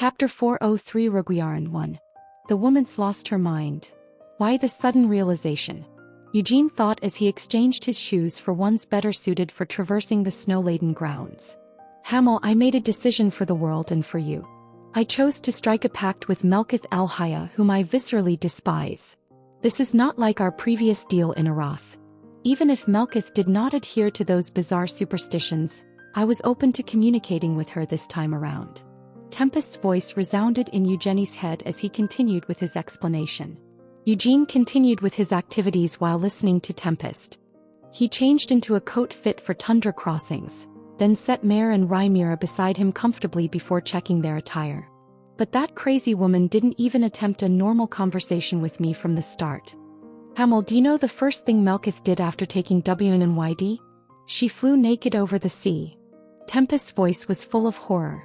Chapter 403 Reguiaran 1. The woman's lost her mind. Why the sudden realization? Eugene thought as he exchanged his shoes for ones better suited for traversing the snow-laden grounds. Hamel, I made a decision for the world and for you. I chose to strike a pact with Melkith el-Haya, whom I viscerally despise. This is not like our previous deal in Arath. Even if Melkith did not adhere to those bizarre superstitions, I was open to communicating with her this time around. Tempest's voice resounded in Eugenie's head as he continued with his explanation. Eugene continued with his activities while listening to Tempest. He changed into a coat fit for tundra crossings, then set Mare and Rhaenyra beside him comfortably before checking their attire. But that crazy woman didn't even attempt a normal conversation with me from the start. Hamel, do you know the first thing Melkith did after taking WNYD? She flew naked over the sea. Tempest's voice was full of horror.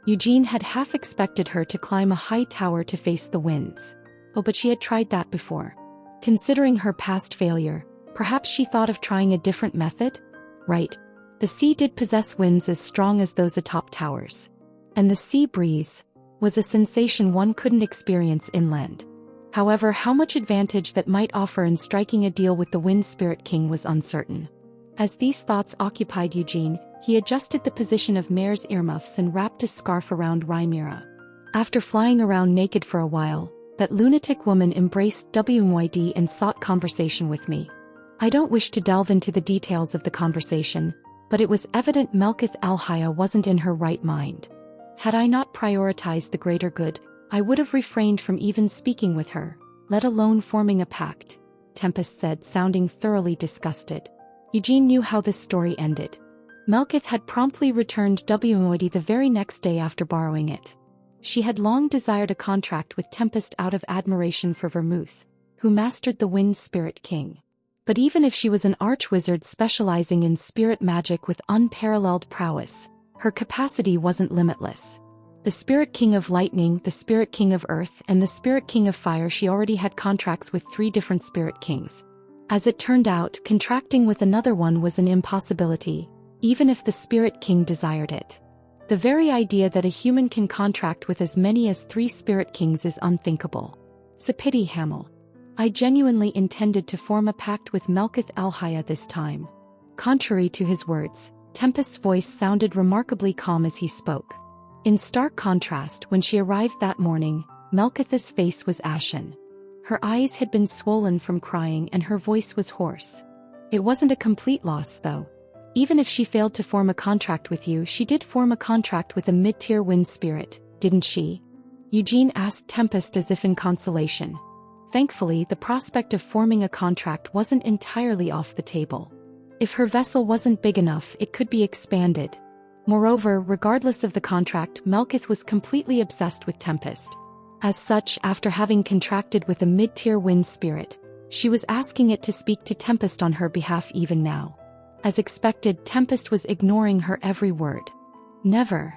Eugene had half expected her to climb a high tower to face the winds. Oh, but she had tried that before. Considering her past failure, perhaps she thought of trying a different method? Right. The sea did possess winds as strong as those atop towers. And the sea breeze was a sensation one couldn't experience inland. However, how much advantage that might offer in striking a deal with the Wind Spirit King was uncertain. As these thoughts occupied Eugene, he adjusted the position of Mare's earmuffs and wrapped a scarf around Rhaenyra. After flying around naked for a while, that lunatic woman embraced WMYD and sought conversation with me. I don't wish to delve into the details of the conversation, but it was evident Melkith el-Haya wasn't in her right mind. Had I not prioritized the greater good, I would have refrained from even speaking with her, let alone forming a pact, Tempest said, sounding thoroughly disgusted. Eugene knew how this story ended. Melkith had promptly returned WMYD the very next day after borrowing it. She had long desired a contract with Tempest out of admiration for Vermouth, who mastered the Wind Spirit King. But even if she was an archwizard specializing in spirit magic with unparalleled prowess, her capacity wasn't limitless. The Spirit King of Lightning, the Spirit King of Earth, and the Spirit King of Fire, she already had contracts with 3 different Spirit Kings. As it turned out, contracting with another one was an impossibility, even if the Spirit King desired it. The very idea that a human can contract with as many as 3 Spirit Kings is unthinkable. It's a pity, Hamel. I genuinely intended to form a pact with Melkith el-Haya this time. Contrary to his words, Tempest's voice sounded remarkably calm as he spoke. In stark contrast, when she arrived that morning, Melkith's face was ashen. Her eyes had been swollen from crying and her voice was hoarse. It wasn't a complete loss, though. Even if she failed to form a contract with you, she did form a contract with a mid-tier wind spirit, didn't she? Eugene asked Tempest as if in consolation. Thankfully, the prospect of forming a contract wasn't entirely off the table. If her vessel wasn't big enough, it could be expanded. Moreover, regardless of the contract, Melkith was completely obsessed with Tempest. As such, after having contracted with a mid-tier wind spirit, she was asking it to speak to Tempest on her behalf even now. As expected, Tempest was ignoring her every word. Never.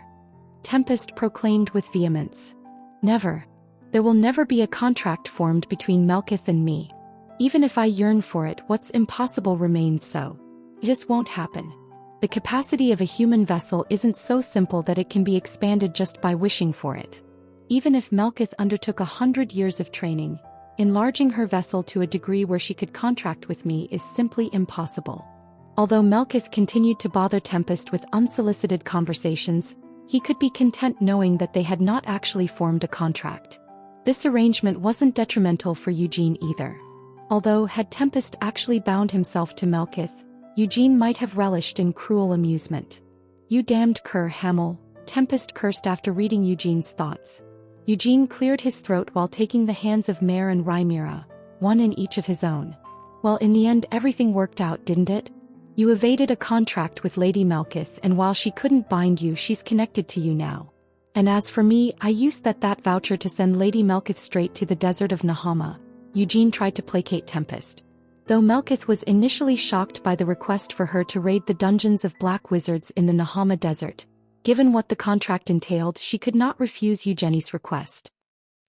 Tempest proclaimed with vehemence. Never. There will never be a contract formed between Melkith and me. Even if I yearn for it, what's impossible remains so. It just won't happen. The capacity of a human vessel isn't so simple that it can be expanded just by wishing for it. Even if Melkith undertook 100 years of training, enlarging her vessel to a degree where she could contract with me is simply impossible. Although Melkith continued to bother Tempest with unsolicited conversations, he could be content knowing that they had not actually formed a contract. This arrangement wasn't detrimental for Eugene either. Although, had Tempest actually bound himself to Melkith, Eugene might have relished in cruel amusement. You damned cur, Hamel, Tempest cursed after reading Eugene's thoughts. Eugene cleared his throat while taking the hands of Mare and Rhaenyra, one in each of his own. Well, in the end everything worked out, didn't it? You evaded a contract with Lady Melkith, and while she couldn't bind you, she's connected to you now. And as for me, I used that voucher to send Lady Melkith straight to the desert of Nahama. Eugene tried to placate Tempest. Though Melkith was initially shocked by the request for her to raid the dungeons of black wizards in the Nahama desert, given what the contract entailed, she could not refuse Eugenie's request.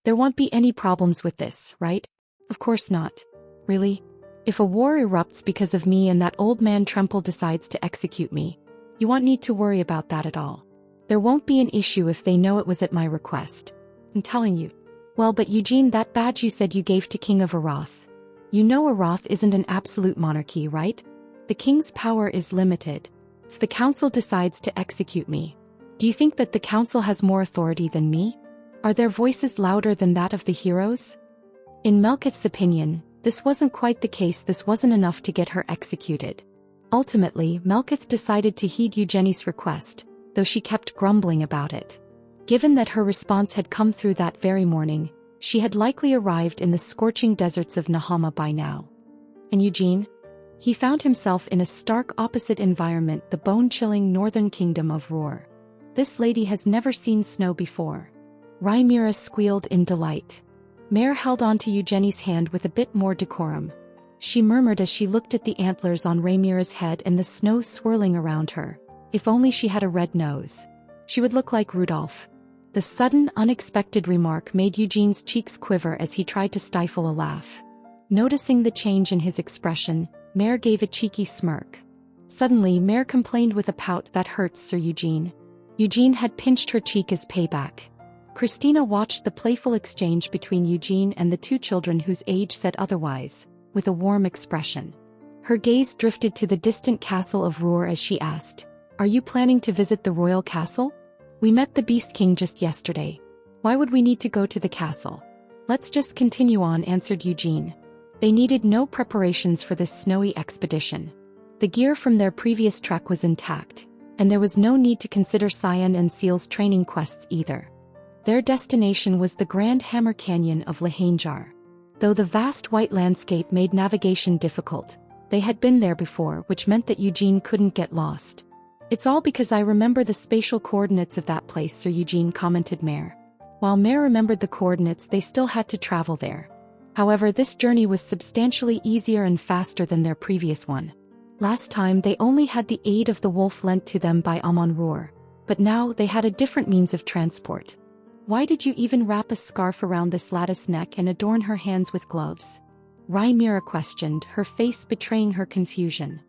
There won't be any problems with this, right? Of course not. Really? If a war erupts because of me and that old man Tremple decides to execute me, you won't need to worry about that at all. There won't be an issue if they know it was at my request. I'm telling you. Well, but Eugene, that badge you said you gave to King of Arath. You know Arath isn't an absolute monarchy, right? The king's power is limited. If the council decides to execute me, do you think that the council has more authority than me? Are their voices louder than that of the heroes? In Melkith's opinion, this wasn't quite the case. This wasn't enough to get her executed. Ultimately, Melkith decided to heed Eugenie's request, though she kept grumbling about it. Given that her response had come through that very morning, she had likely arrived in the scorching deserts of Nahama by now. And Eugene? He found himself in a stark opposite environment, the bone-chilling northern kingdom of Roar. This lady has never seen snow before. Rhaenyra squealed in delight. Mare held onto Eugenie's hand with a bit more decorum. She murmured as she looked at the antlers on Rhaenyra's head and the snow swirling around her. If only she had a red nose. She would look like Rudolph. The sudden, unexpected remark made Eugene's cheeks quiver as he tried to stifle a laugh. Noticing the change in his expression, Mare gave a cheeky smirk. Suddenly, Mare complained with a pout, "That hurts, Sir Eugene." Eugene had pinched her cheek as payback. Christina watched the playful exchange between Eugene and the two children whose age said otherwise, with a warm expression. Her gaze drifted to the distant castle of Roar as she asked, "Are you planning to visit the royal castle? We met the Beast King just yesterday. Why would we need to go to the castle?" "Let's just continue on," answered Eugene. They needed no preparations for this snowy expedition. The gear from their previous trek was intact, and there was no need to consider Cyan and Seal's training quests either. Their destination was the Grand Hammer Canyon of Lahanjar. Though the vast white landscape made navigation difficult, they had been there before, which meant that Eugene couldn't get lost. "It's all because I remember the spatial coordinates of that place," Sir Eugene commented Mare. While Mare remembered the coordinates, they still had to travel there. However, this journey was substantially easier and faster than their previous one. Last time they only had the aid of the wolf lent to them by Amon Roar, but now they had a different means of transport. "Why did you even wrap a scarf around this lattice neck and adorn her hands with gloves?" Rhaenyra questioned, her face betraying her confusion.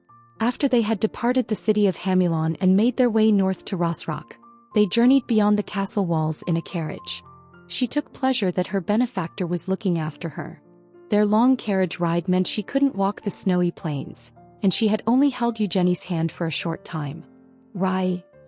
After they had departed the city of Hamilon and made their way north to Rossrock, they journeyed beyond the castle walls in a carriage. She took pleasure that her benefactor was looking after her. Their long carriage ride meant she couldn't walk the snowy plains, and she had only held Eugenie's hand for a short time.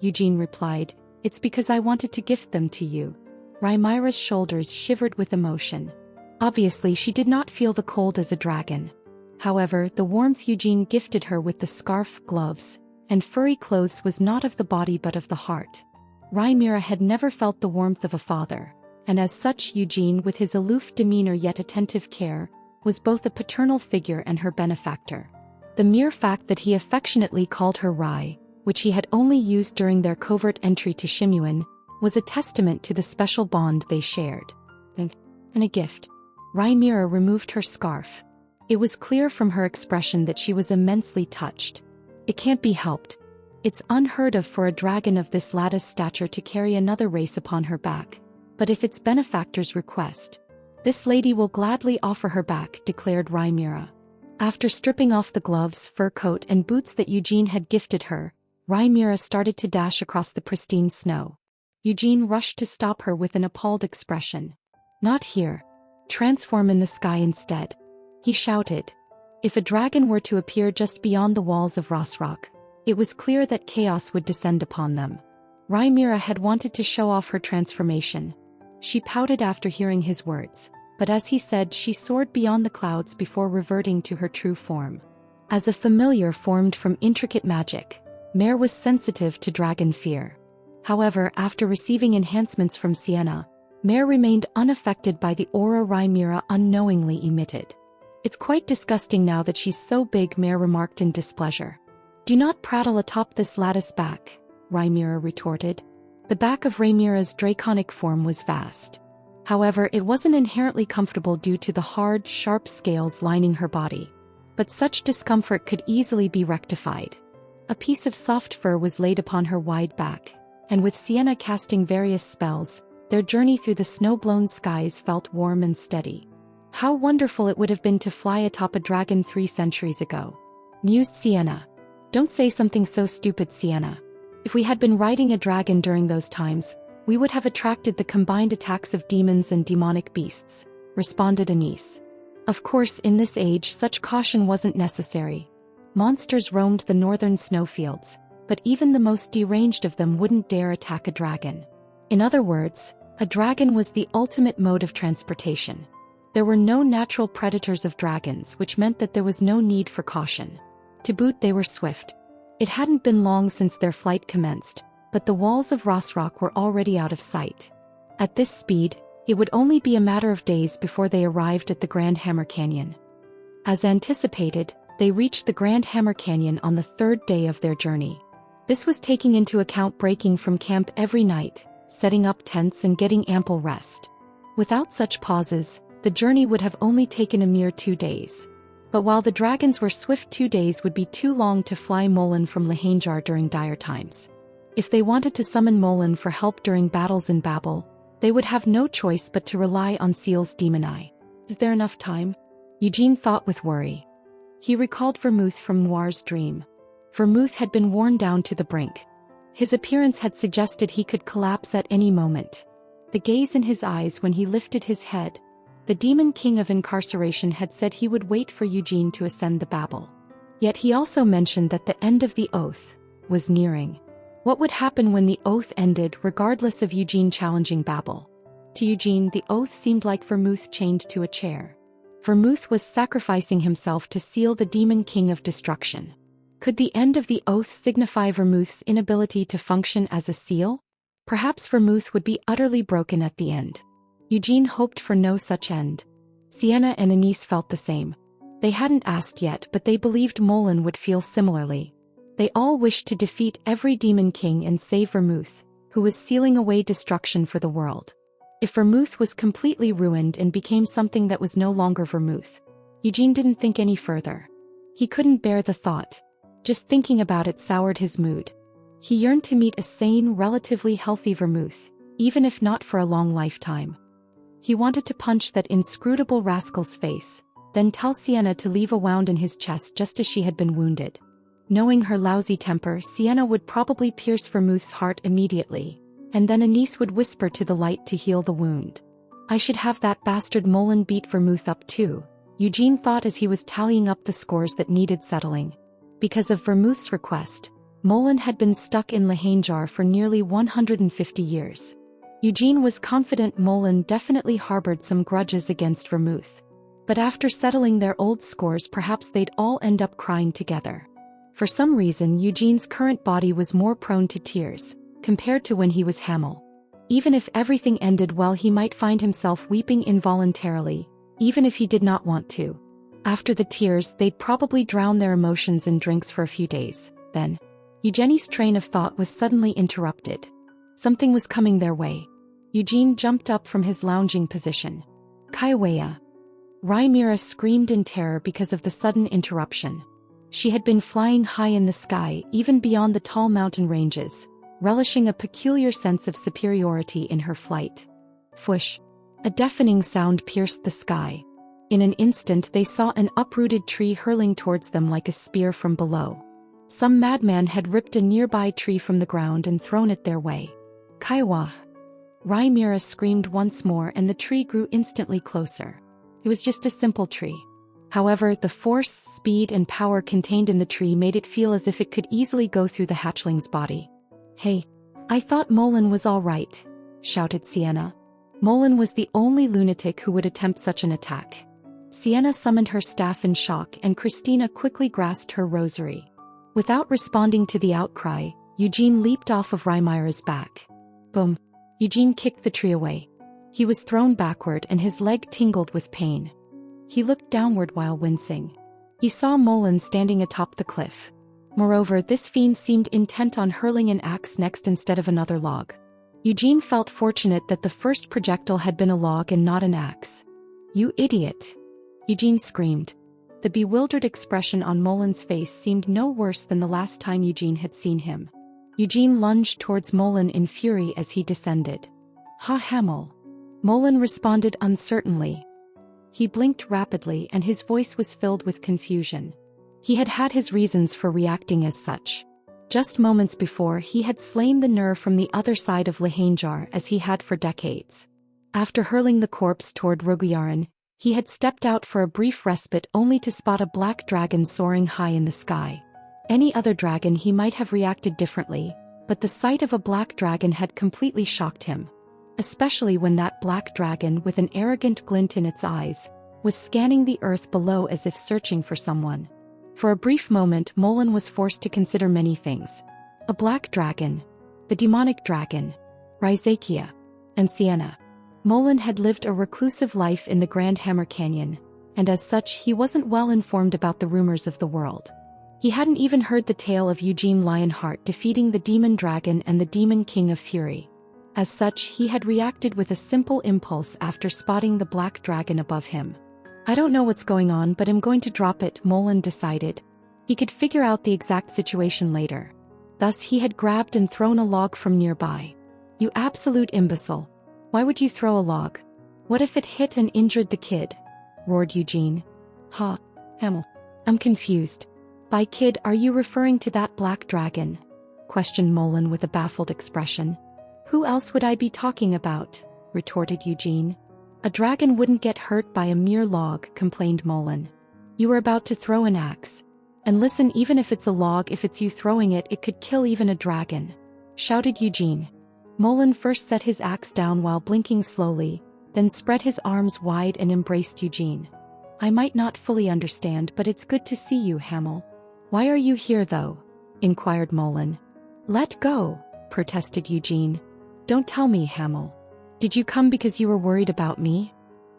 Eugene replied, "It's because I wanted to gift them to you." Rhaenyra's shoulders shivered with emotion. Obviously, she did not feel the cold as a dragon. However, the warmth Eugene gifted her with the scarf, gloves, and furry clothes was not of the body but of the heart. Rhaenyra had never felt the warmth of a father, and as such Eugene, with his aloof demeanor yet attentive care, was both a paternal figure and her benefactor. The mere fact that he affectionately called her Rye, which he had only used during their covert entry to Shimuin, was a testament to the special bond they shared. And a gift. Rhaenyra removed her scarf. It was clear from her expression that she was immensely touched. "It can't be helped. It's unheard of for a dragon of this lattice stature to carry another race upon her back. But if it's benefactor's request, this lady will gladly offer her back," declared Rhaenyra. After stripping off the gloves, fur coat and boots that Eugene had gifted her, Rhaenyra started to dash across the pristine snow. Eugene rushed to stop her with an appalled expression. "Not here. Transform in the sky instead," he shouted. If a dragon were to appear just beyond the walls of Rossrock, it was clear that chaos would descend upon them. Rhaenyra had wanted to show off her transformation. She pouted after hearing his words, but as he said, she soared beyond the clouds before reverting to her true form. As a familiar formed from intricate magic, Mare was sensitive to dragon fear. However, after receiving enhancements from Sienna, Mare remained unaffected by the aura Rhaenyra unknowingly emitted. "It's quite disgusting now that she's so big," Mare remarked in displeasure. "Do not prattle atop this lattice back," Rhaenyra retorted. The back of Rhaenyra's draconic form was vast. However, it wasn't inherently comfortable due to the hard, sharp scales lining her body. But such discomfort could easily be rectified. A piece of soft fur was laid upon her wide back, and with Sienna casting various spells, their journey through the snow-blown skies felt warm and steady. How wonderful it would have been to fly atop a dragon 3 centuries ago, mused Sienna. "Don't say something so stupid, Sienna. If we had been riding a dragon during those times, we would have attracted the combined attacks of demons and demonic beasts, responded Anise. Of course, in this age such caution wasn't necessary. Monsters roamed the northern snowfields, but even the most deranged of them wouldn't dare attack a dragon. In other words, a dragon was the ultimate mode of transportation. There were no natural predators of dragons, which meant that there was no need for caution. To boot, they were swift. It hadn't been long since their flight commenced, but the walls of Rossrock were already out of sight. At this speed, it would only be a matter of days before they arrived at the Grand Hammer Canyon. As anticipated, they reached the Grand Hammer Canyon on the third day of their journey. This was taking into account breaking from camp every night, setting up tents and getting ample rest. Without such pauses, the journey would have only taken a mere 2 days. But while the dragons were swift, 2 days would be too long to fly Molan from Lahanjar during dire times. If they wanted to summon Molan for help during battles in Babel, they would have no choice but to rely on Seal's demon eye. Is there enough time? Eugene thought with worry. He recalled Vermouth from Noir's dream. Vermouth had been worn down to the brink. His appearance had suggested he could collapse at any moment. The gaze in his eyes when he lifted his head. The demon king of incarceration had said he would wait for Eugene to ascend the Babel. Yet he also mentioned that the end of the oath was nearing. What would happen when the oath ended, regardless of Eugene challenging Babel? To Eugene, the oath seemed like Vermouth chained to a chair. Vermouth was sacrificing himself to seal the demon king of destruction. Could the end of the oath signify Vermouth's inability to function as a seal? Perhaps Vermouth would be utterly broken at the end. Eugene hoped for no such end. Sienna and Anise felt the same. They hadn't asked yet, but they believed Molan would feel similarly. They all wished to defeat every demon king and save Vermouth, who was sealing away destruction for the world. If Vermouth was completely ruined and became something that was no longer Vermouth, Eugene didn't think any further. He couldn't bear the thought. Just thinking about it soured his mood. He yearned to meet a sane, relatively healthy Vermouth, even if not for a long lifetime. He wanted to punch that inscrutable rascal's face, then tell Sienna to leave a wound in his chest just as she had been wounded. Knowing her lousy temper, Sienna would probably pierce Vermouth's heart immediately, and then Anise would whisper to the light to heal the wound. I should have that bastard Molan beat Vermouth up too, Eugene thought as he was tallying up the scores that needed settling. Because of Vermouth's request, Molan had been stuck in Lahanjar for nearly 150 years. Eugene was confident Molan definitely harbored some grudges against Vermouth. But after settling their old scores, perhaps they'd all end up crying together. For some reason, Eugene's current body was more prone to tears, compared to when he was Hamel. Even if everything ended well, he might find himself weeping involuntarily, even if he did not want to. After the tears, they'd probably drown their emotions in drinks for a few days. Then, Eugenie's train of thought was suddenly interrupted. Something was coming their way. Eugene jumped up from his lounging position. Kaiwea. Rhaimira screamed in terror because of the sudden interruption. She had been flying high in the sky, even beyond the tall mountain ranges, relishing a peculiar sense of superiority in her flight. Fwoosh! A deafening sound pierced the sky. In an instant they saw an uprooted tree hurling towards them like a spear from below. Some madman had ripped a nearby tree from the ground and thrown it their way. Kaiwa! Rhaimira screamed once more, and the tree grew instantly closer. It was just a simple tree. However, the force, speed and power contained in the tree made it feel as if it could easily go through the hatchling's body. Hey! I thought Molan was all right, shouted Sienna. Molan was the only lunatic who would attempt such an attack. Sienna summoned her staff in shock, and Christina quickly grasped her rosary. Without responding to the outcry, Eugene leaped off of Rhaimira's back. Boom! Eugene kicked the tree away. He was thrown backward and his leg tingled with pain. He looked downward while wincing. He saw Molan standing atop the cliff. Moreover, this fiend seemed intent on hurling an axe next instead of another log. Eugene felt fortunate that the first projectile had been a log and not an axe. You idiot! Eugene screamed. The bewildered expression on Molan's face seemed no worse than the last time Eugene had seen him. Eugene lunged towards Molan in fury as he descended. Ha Hamel! Molan responded uncertainly. He blinked rapidly and his voice was filled with confusion. He had had his reasons for reacting as such. Just moments before, he had slain the Nur from the other side of Lahanjar as he had for decades. After hurling the corpse toward Roguyaran, he had stepped out for a brief respite only to spot a black dragon soaring high in the sky. Any other dragon he might have reacted differently, but the sight of a black dragon had completely shocked him. Especially when that black dragon, with an arrogant glint in its eyes, was scanning the earth below as if searching for someone. For a brief moment, Molan was forced to consider many things. A black dragon, the demonic dragon, Raizakia, and Sienna. Molan had lived a reclusive life in the Grand Hammer Canyon, and as such he wasn't well informed about the rumors of the world. He hadn't even heard the tale of Eugene Lionheart defeating the demon dragon and the demon king of fury. As such, he had reacted with a simple impulse after spotting the black dragon above him. I don't know what's going on, but I'm going to drop it, Molan decided. He could figure out the exact situation later. Thus he had grabbed and thrown a log from nearby. You absolute imbecile. Why would you throw a log? What if it hit and injured the kid? Roared Eugene. Ha, Hamel. I'm confused. By kid, are you referring to that black dragon? Questioned Molan with a baffled expression. Who else would I be talking about? Retorted Eugene. A dragon wouldn't get hurt by a mere log, complained Molan. You were about to throw an axe. And listen, even if it's a log, if it's you throwing it, it could kill even a dragon. Shouted Eugene. Molan first set his axe down while blinking slowly, then spread his arms wide and embraced Eugene. I might not fully understand, but it's good to see you, Hamel. Why are you here though? Inquired Molan. Let go, protested Eugene. Don't tell me, Hamel. Did you come because you were worried about me?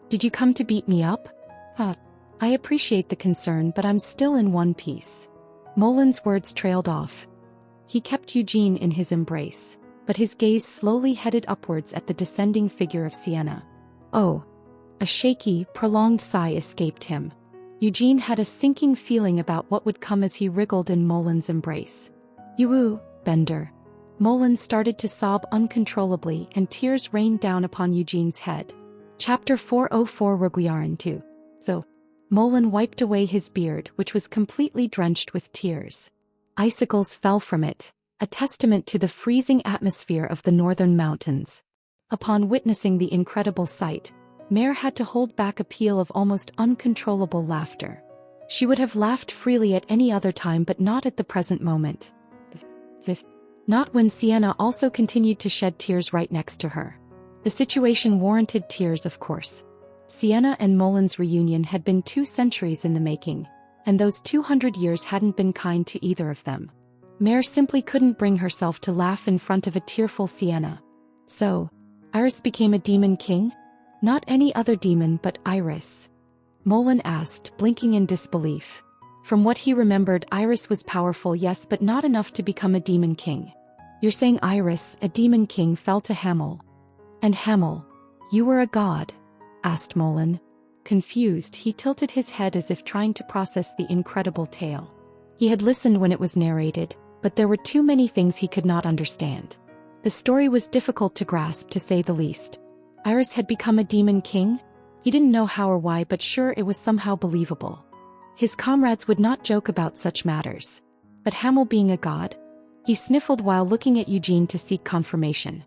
Did you come to beat me up? I appreciate the concern, but I'm still in one piece. Molan's words trailed off. He kept Eugene in his embrace, but his gaze slowly headed upwards at the descending figure of Sienna. Oh! A shaky, prolonged sigh escaped him. Eugene had a sinking feeling about what would come as he wriggled in Molan's embrace. You Bender. Molan started to sob uncontrollably and tears rained down upon Eugene's head. Chapter 404 Roguyaran 2. So, Molan wiped away his beard, which was completely drenched with tears. Icicles fell from it, a testament to the freezing atmosphere of the northern mountains. Upon witnessing the incredible sight, Mare had to hold back a peal of almost uncontrollable laughter. She would have laughed freely at any other time, but not at the present moment. Not when Sienna also continued to shed tears right next to her. The situation warranted tears, of course. Sienna and Molan's reunion had been 2 centuries in the making, and those 200 years hadn't been kind to either of them. Mare simply couldn't bring herself to laugh in front of a tearful Sienna. So, Iris became a demon king? Not any other demon but Iris? Molan asked, blinking in disbelief. From what he remembered, Iris was powerful, yes, but not enough to become a demon king. You're saying Iris, a demon king, fell to Hamel? And Hamel, you were a god? Asked Molan. Confused, he tilted his head as if trying to process the incredible tale. He had listened when it was narrated, but there were too many things he could not understand. The story was difficult to grasp, to say the least. Iris had become a demon king? He didn't know how or why, but sure, it was somehow believable. His comrades would not joke about such matters. But Hamel being a god? He sniffled while looking at Eugene to seek confirmation.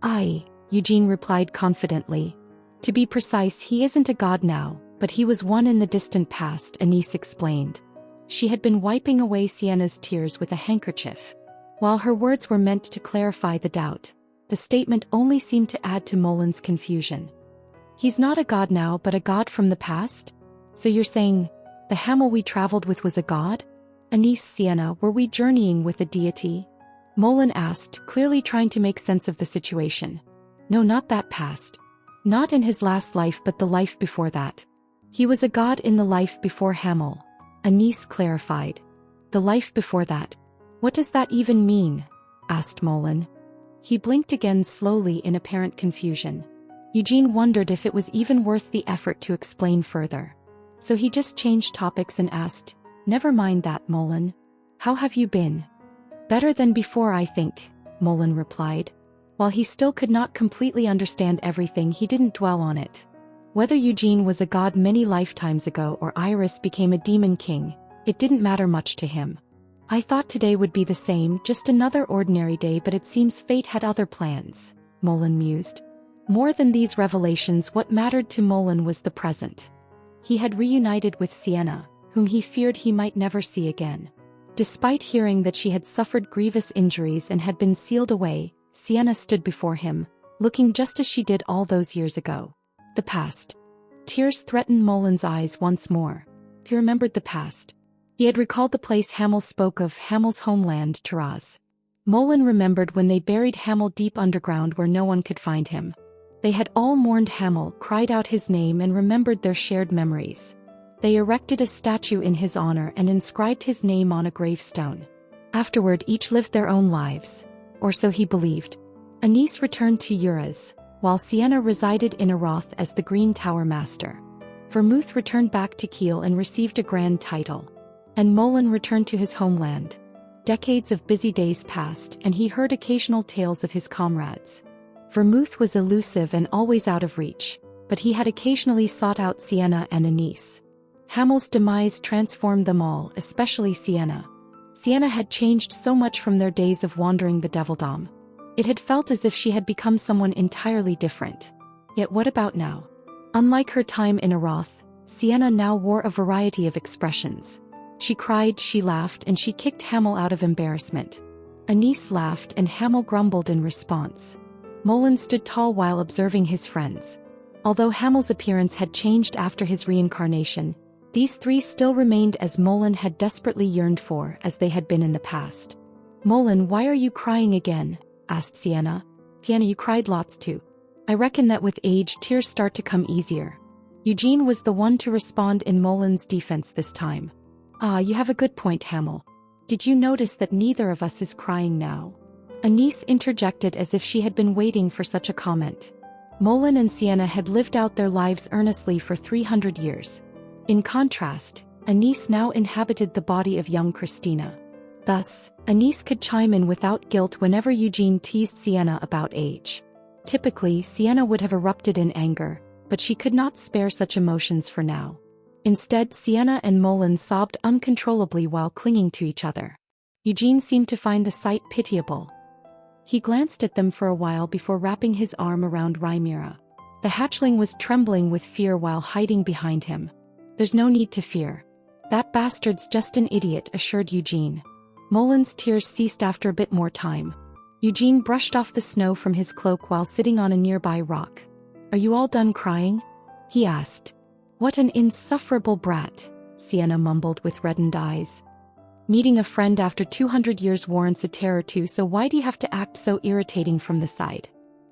Aye, Eugene replied confidently. To be precise, he isn't a god now, but he was one in the distant past, Anise explained. She had been wiping away Sienna's tears with a handkerchief. While her words were meant to clarify the doubt, the statement only seemed to add to Molan's confusion. He's not a god now, but a god from the past? So you're saying, the Hamel we traveled with was a god? Anise, Sienna, were we journeying with a deity? Molan asked, clearly trying to make sense of the situation. No, not that past. Not in his last life, but the life before that. He was a god in the life before Hamel. Anise clarified. The life before that. What does that even mean? Asked Molan. He blinked again slowly in apparent confusion. Eugene wondered if it was even worth the effort to explain further. So he just changed topics and asked, Never mind that, Molan. How have you been? Better than before, I think, Molan replied. While he still could not completely understand everything, he didn't dwell on it. Whether Eugene was a god many lifetimes ago or Iris became a demon king, it didn't matter much to him. I thought today would be the same, just another ordinary day, but it seems fate had other plans, Molen mused. More than these revelations, what mattered to Molen was the present. He had reunited with Sienna, whom he feared he might never see again. Despite hearing that she had suffered grievous injuries and had been sealed away, Sienna stood before him, looking just as she did all those years ago. The past. Tears threatened Molen's eyes once more. He remembered the past. He had recalled the place Hamel spoke of, Hamel's homeland, Taraz. Molen remembered when they buried Hamel deep underground where no one could find him. They had all mourned Hamel, cried out his name, and remembered their shared memories. They erected a statue in his honor and inscribed his name on a gravestone. Afterward, each lived their own lives. Or so he believed. Anis returned to Uraz, while Sienna resided in Aroth as the Green Tower Master. Vermouth returned back to Kiel and received a grand title. And Molen returned to his homeland. Decades of busy days passed, and he heard occasional tales of his comrades. Vermouth was elusive and always out of reach, but he had occasionally sought out Sienna and Anis. Hamel's demise transformed them all, especially Sienna. Sienna had changed so much from their days of wandering the Devildom. It had felt as if she had become someone entirely different. Yet what about now? Unlike her time in Aroth, Sienna now wore a variety of expressions. She cried, she laughed, and she kicked Hamel out of embarrassment. Anis laughed and Hamel grumbled in response. Molen stood tall while observing his friends. Although Hamel's appearance had changed after his reincarnation, these three still remained as Molen had desperately yearned for, as they had been in the past. "Molen, why are you crying again?" asked Sienna. "Sienna, you cried lots too. I reckon that with age tears start to come easier." Eugene was the one to respond in Molen's defense this time. "Ah, you have a good point, Hamel. Did you notice that neither of us is crying now?" Anis interjected as if she had been waiting for such a comment. Molen and Sienna had lived out their lives earnestly for 300 years. In contrast, Anis now inhabited the body of young Christina. Thus, Anis could chime in without guilt whenever Eugene teased Sienna about age. Typically, Sienna would have erupted in anger, but she could not spare such emotions for now. Instead, Sienna and Molen sobbed uncontrollably while clinging to each other. Eugene seemed to find the sight pitiable. He glanced at them for a while before wrapping his arm around Rhaenyra. The hatchling was trembling with fear while hiding behind him. "There's no need to fear. That bastard's just an idiot," assured Eugene. Molen's tears ceased after a bit more time. Eugene brushed off the snow from his cloak while sitting on a nearby rock. "Are you all done crying?" he asked. "What an insufferable brat," Sienna mumbled with reddened eyes. "Meeting a friend after 200 years warrants a tear or two, so why do you have to act so irritating from the side?"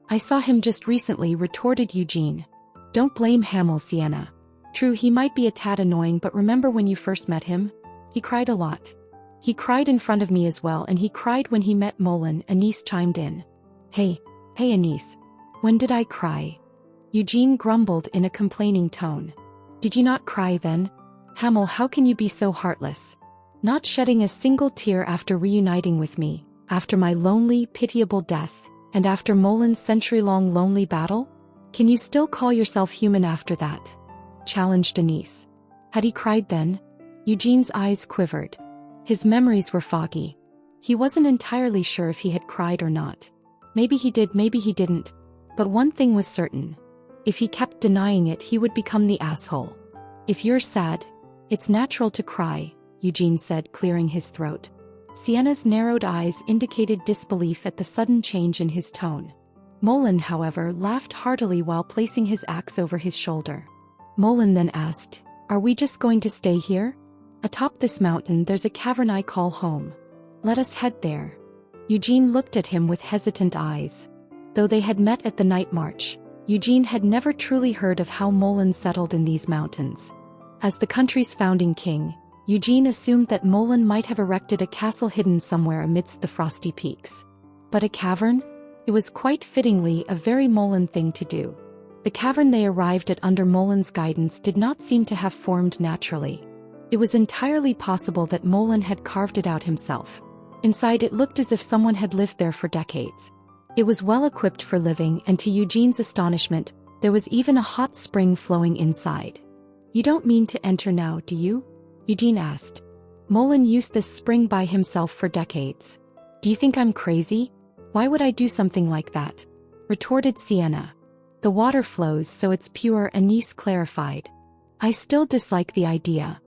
"I saw him just recently," retorted Eugene. "Don't blame Hamel, Sienna. True, he might be a tad annoying, but remember when you first met him? He cried a lot. He cried in front of me as well, and he cried when he met Molen," Anis chimed in. Hey, Anis. When did I cry?" Eugene grumbled in a complaining tone. "Did you not cry then? Hamel, how can you be so heartless? Not shedding a single tear after reuniting with me, after my lonely, pitiable death, and after Molen's century-long lonely battle? Can you still call yourself human after that?" challenged Anis. Had he cried then? Eugene's eyes quivered. His memories were foggy. He wasn't entirely sure if he had cried or not. Maybe he did, maybe he didn't. But one thing was certain. If he kept denying it, he would become the asshole. "If you're sad, it's natural to cry," Eugene said, clearing his throat. Sienna's narrowed eyes indicated disbelief at the sudden change in his tone. Molen, however, laughed heartily while placing his axe over his shoulder. Molen then asked, "Are we just going to stay here? Atop this mountain there's a cavern I call home. Let us head there." Eugene looked at him with hesitant eyes. Though they had met at the night march, Eugene had never truly heard of how Molen settled in these mountains. As the country's founding king, Eugene assumed that Molen might have erected a castle hidden somewhere amidst the frosty peaks. But a cavern? It was quite fittingly a very Molen thing to do. The cavern they arrived at under Molen's guidance did not seem to have formed naturally. It was entirely possible that Molen had carved it out himself. Inside, it looked as if someone had lived there for decades. It was well equipped for living, and to Eugene's astonishment, there was even a hot spring flowing inside. "You don't mean to enter now, do you?" Eugene asked. Molan used this spring by himself for decades. Do you think I'm crazy? Why would I do something like that? Retorted Sienna. The water flows so it's pure, Anise clarified. I still dislike the idea.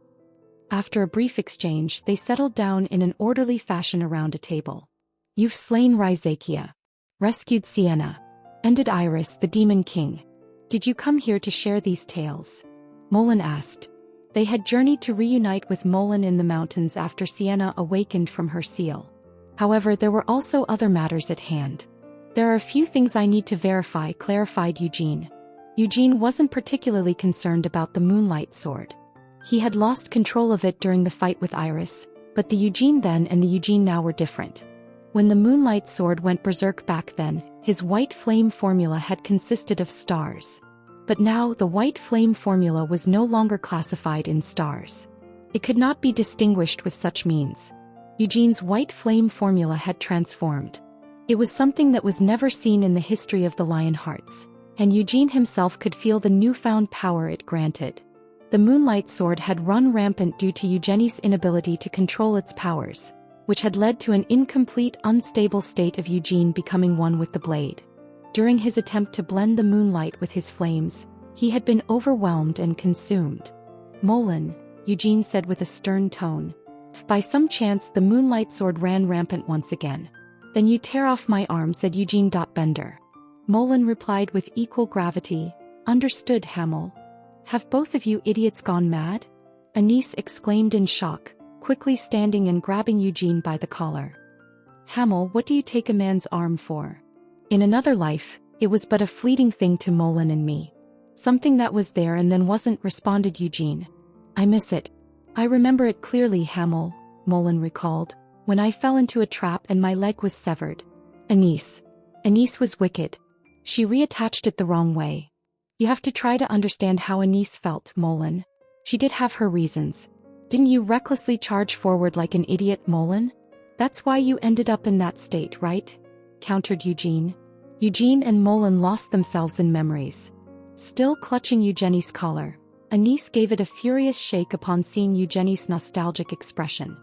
After a brief exchange, they settled down in an orderly fashion around a table. You've slain Raizakia. Rescued Sienna. Ended Iris, the Demon King. Did you come here to share these tales? Molan asked. They had journeyed to reunite with Molan in the mountains after Sienna awakened from her seal. However, there were also other matters at hand. There are a few things I need to verify, clarified Eugene. Eugene wasn't particularly concerned about the Moonlight Sword. He had lost control of it during the fight with Iris, but the Eugene then and the Eugene now were different. When the Moonlight Sword went berserk back then, his white flame formula had consisted of stars. But now the white flame formula was no longer classified in stars. It could not be distinguished with such means. Eugene's white flame formula had transformed. It was something that was never seen in the history of the Lion Hearts, and Eugene himself could feel the newfound power it granted. The Moonlight Sword had run rampant due to Eugenie's inability to control its powers, which had led to an incomplete, unstable state of Eugene becoming one with the blade. During his attempt to blend the moonlight with his flames, he had been overwhelmed and consumed. Molan, Eugene said with a stern tone. If by some chance the Moonlight Sword ran rampant once again, then you tear off my arm, said Eugene. Bender. Molan replied with equal gravity. Understood, Hamel. Have both of you idiots gone mad? Anise exclaimed in shock, quickly standing and grabbing Eugene by the collar. Hamel, what do you take a man's arm for? In another life, it was but a fleeting thing to Molan and me. Something that was there and then wasn't, responded Eugene. I miss it. I remember it clearly, Hamel, Molan recalled, when I fell into a trap and my leg was severed. Anise. Anise was wicked. She reattached it the wrong way. You have to try to understand how Anise felt, Molan. She did have her reasons. Didn't you recklessly charge forward like an idiot, Molan? That's why you ended up in that state, right? Countered Eugene. Eugene and Molan lost themselves in memories. Still clutching Eugenie's collar, Anise gave it a furious shake upon seeing Eugenie's nostalgic expression.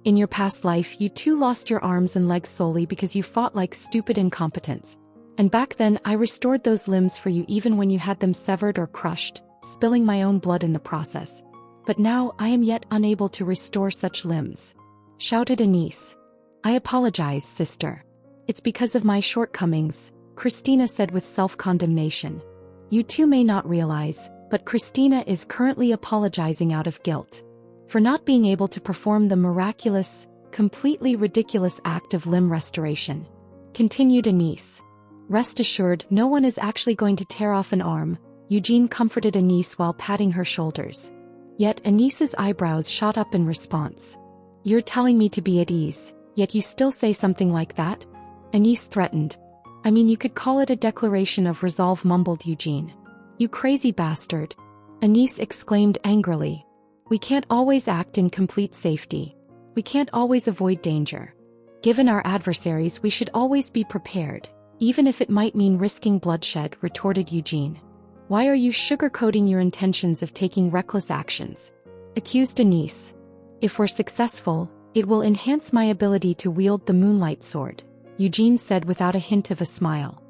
In your past life, you too lost your arms and legs solely because you fought like stupid incompetents. And back then I restored those limbs for you even when you had them severed or crushed, spilling my own blood in the process. But now I am yet unable to restore such limbs. Shouted Anise. I apologize, sister. It's because of my shortcomings, Christina said with self-condemnation. You two may not realize, but Christina is currently apologizing out of guilt. For not being able to perform the miraculous, completely ridiculous act of limb restoration. Continued Anise. Rest assured, no one is actually going to tear off an arm, Eugene comforted Anise while patting her shoulders. Yet Anise's eyebrows shot up in response. You're telling me to be at ease, yet you still say something like that? Anise threatened. I mean, you could call it a declaration of resolve, mumbled Eugene. You crazy bastard. Anise exclaimed angrily. We can't always act in complete safety. We can't always avoid danger. Given our adversaries, we should always be prepared, even if it might mean risking bloodshed, retorted Eugene. Why are you sugarcoating your intentions of taking reckless actions? Accused Anise. If we're successful, it will enhance my ability to wield the Moonlight Sword, Eugene said without a hint of a smile.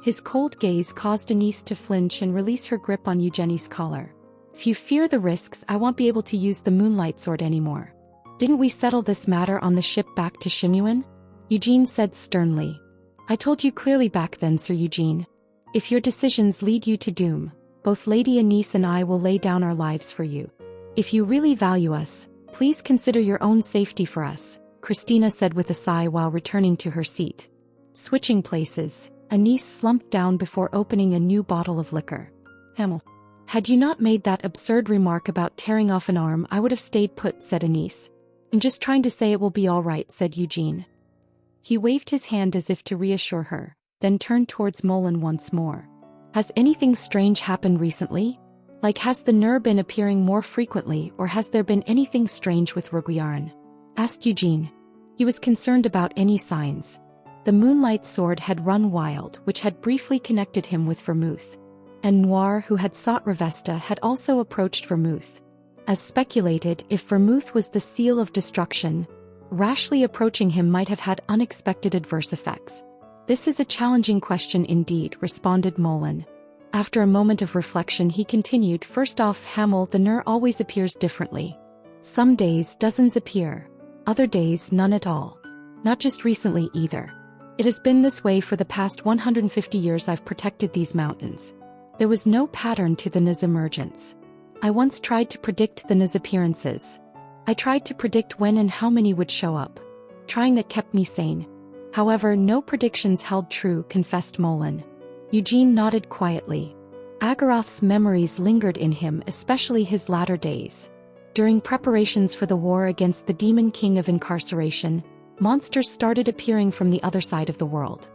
His cold gaze caused Anise to flinch and release her grip on Eugenie's collar. If you fear the risks, I won't be able to use the Moonlight Sword anymore. Didn't we settle this matter on the ship back to Shimuin? Eugene said sternly. I told you clearly back then, Sir Eugene. If your decisions lead you to doom, both Lady Anise and I will lay down our lives for you. If you really value us, please consider your own safety for us, Christina said with a sigh while returning to her seat. Switching places, Anise slumped down before opening a new bottle of liquor. Hamel. Had you not made that absurd remark about tearing off an arm, I would have stayed put, said Anise. I'm just trying to say it will be all right, said Eugene. He waved his hand as if to reassure her, then turned towards Molan once more. Has anything strange happened recently? Like, has the Nur been appearing more frequently, or has there been anything strange with Roguiaran? Asked Eugene. He was concerned about any signs. The Moonlight Sword had run wild, which had briefly connected him with Vermouth. And Noir, who had sought Revesta, had also approached Vermouth. As speculated, if vermouth was the seal of destruction, rashly approaching him might have had unexpected adverse effects. This is a challenging question indeed, responded Molen. After a moment of reflection he continued, first off, Hamel, the Nur always appears differently. Some days dozens appear, other days none at all. Not just recently either. It has been this way for the past 150 years I've protected these mountains. There was no pattern to the N's emergence. I once tried to predict the N's appearances. I tried to predict when and how many would show up. Trying that kept me sane. However, no predictions held true, confessed Molen. Eugene nodded quietly. Agaroth's memories lingered in him, especially his latter days. During preparations for the war against the Demon King of Incarceration, monsters started appearing from the other side of the world.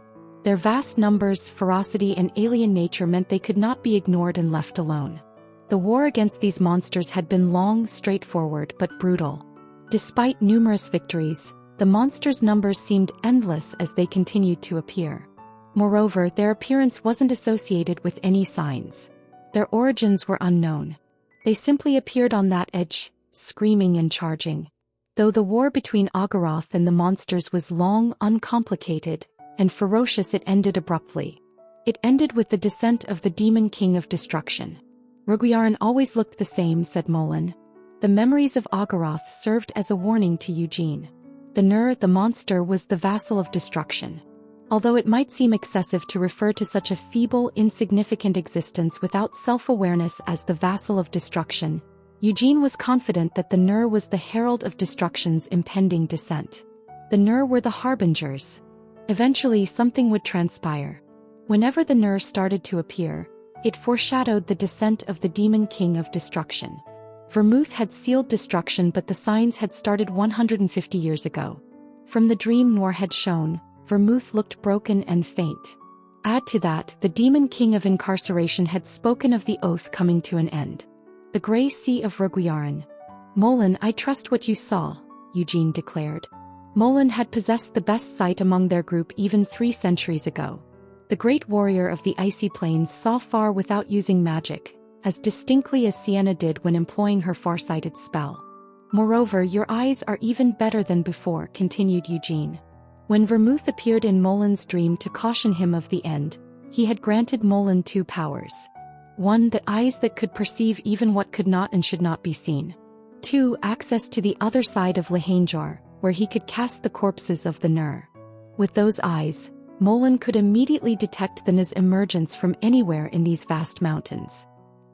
Their vast numbers, ferocity and alien nature meant they could not be ignored and left alone. The war against these monsters had been long, straightforward, but brutal. Despite numerous victories, the monsters' numbers seemed endless as they continued to appear. Moreover, their appearance wasn't associated with any signs. Their origins were unknown. They simply appeared on that edge, screaming and charging. Though the war between Agaroth and the monsters was long, uncomplicated, and ferocious, it ended abruptly. It ended with the descent of the Demon King of Destruction. Roguiaran always looked the same, said Molen. The memories of Agaroth served as a warning to Eugene. The Nur, the monster, was the vassal of destruction. Although it might seem excessive to refer to such a feeble, insignificant existence without self-awareness as the vassal of destruction, Eugene was confident that the Nur was the herald of destruction's impending descent. The Nur were the harbingers. Eventually something would transpire. Whenever the Nur started to appear, it foreshadowed the descent of the Demon King of Destruction. Vermouth had sealed destruction, but the signs had started 150 years ago. From the dream Noir had shown, Vermouth looked broken and faint. Add to that, the Demon King of Incarceration had spoken of the oath coming to an end. The Grey Sea of Roguiaran. Molen, I trust what you saw, Eugene declared. Molen had possessed the best sight among their group even 3 centuries ago. The great warrior of the icy plains saw far without using magic, as distinctly as Sienna did when employing her far-sighted spell. Moreover, your eyes are even better than before, continued Eugene. When Vermouth appeared in Molen's dream to caution him of the end, he had granted Molen 2 powers. 1. The eyes that could perceive even what could not and should not be seen. 2. Access to the other side of Lehanjar, where he could cast the corpses of the Nur. With those eyes, Molen could immediately detect the N's emergence from anywhere in these vast mountains.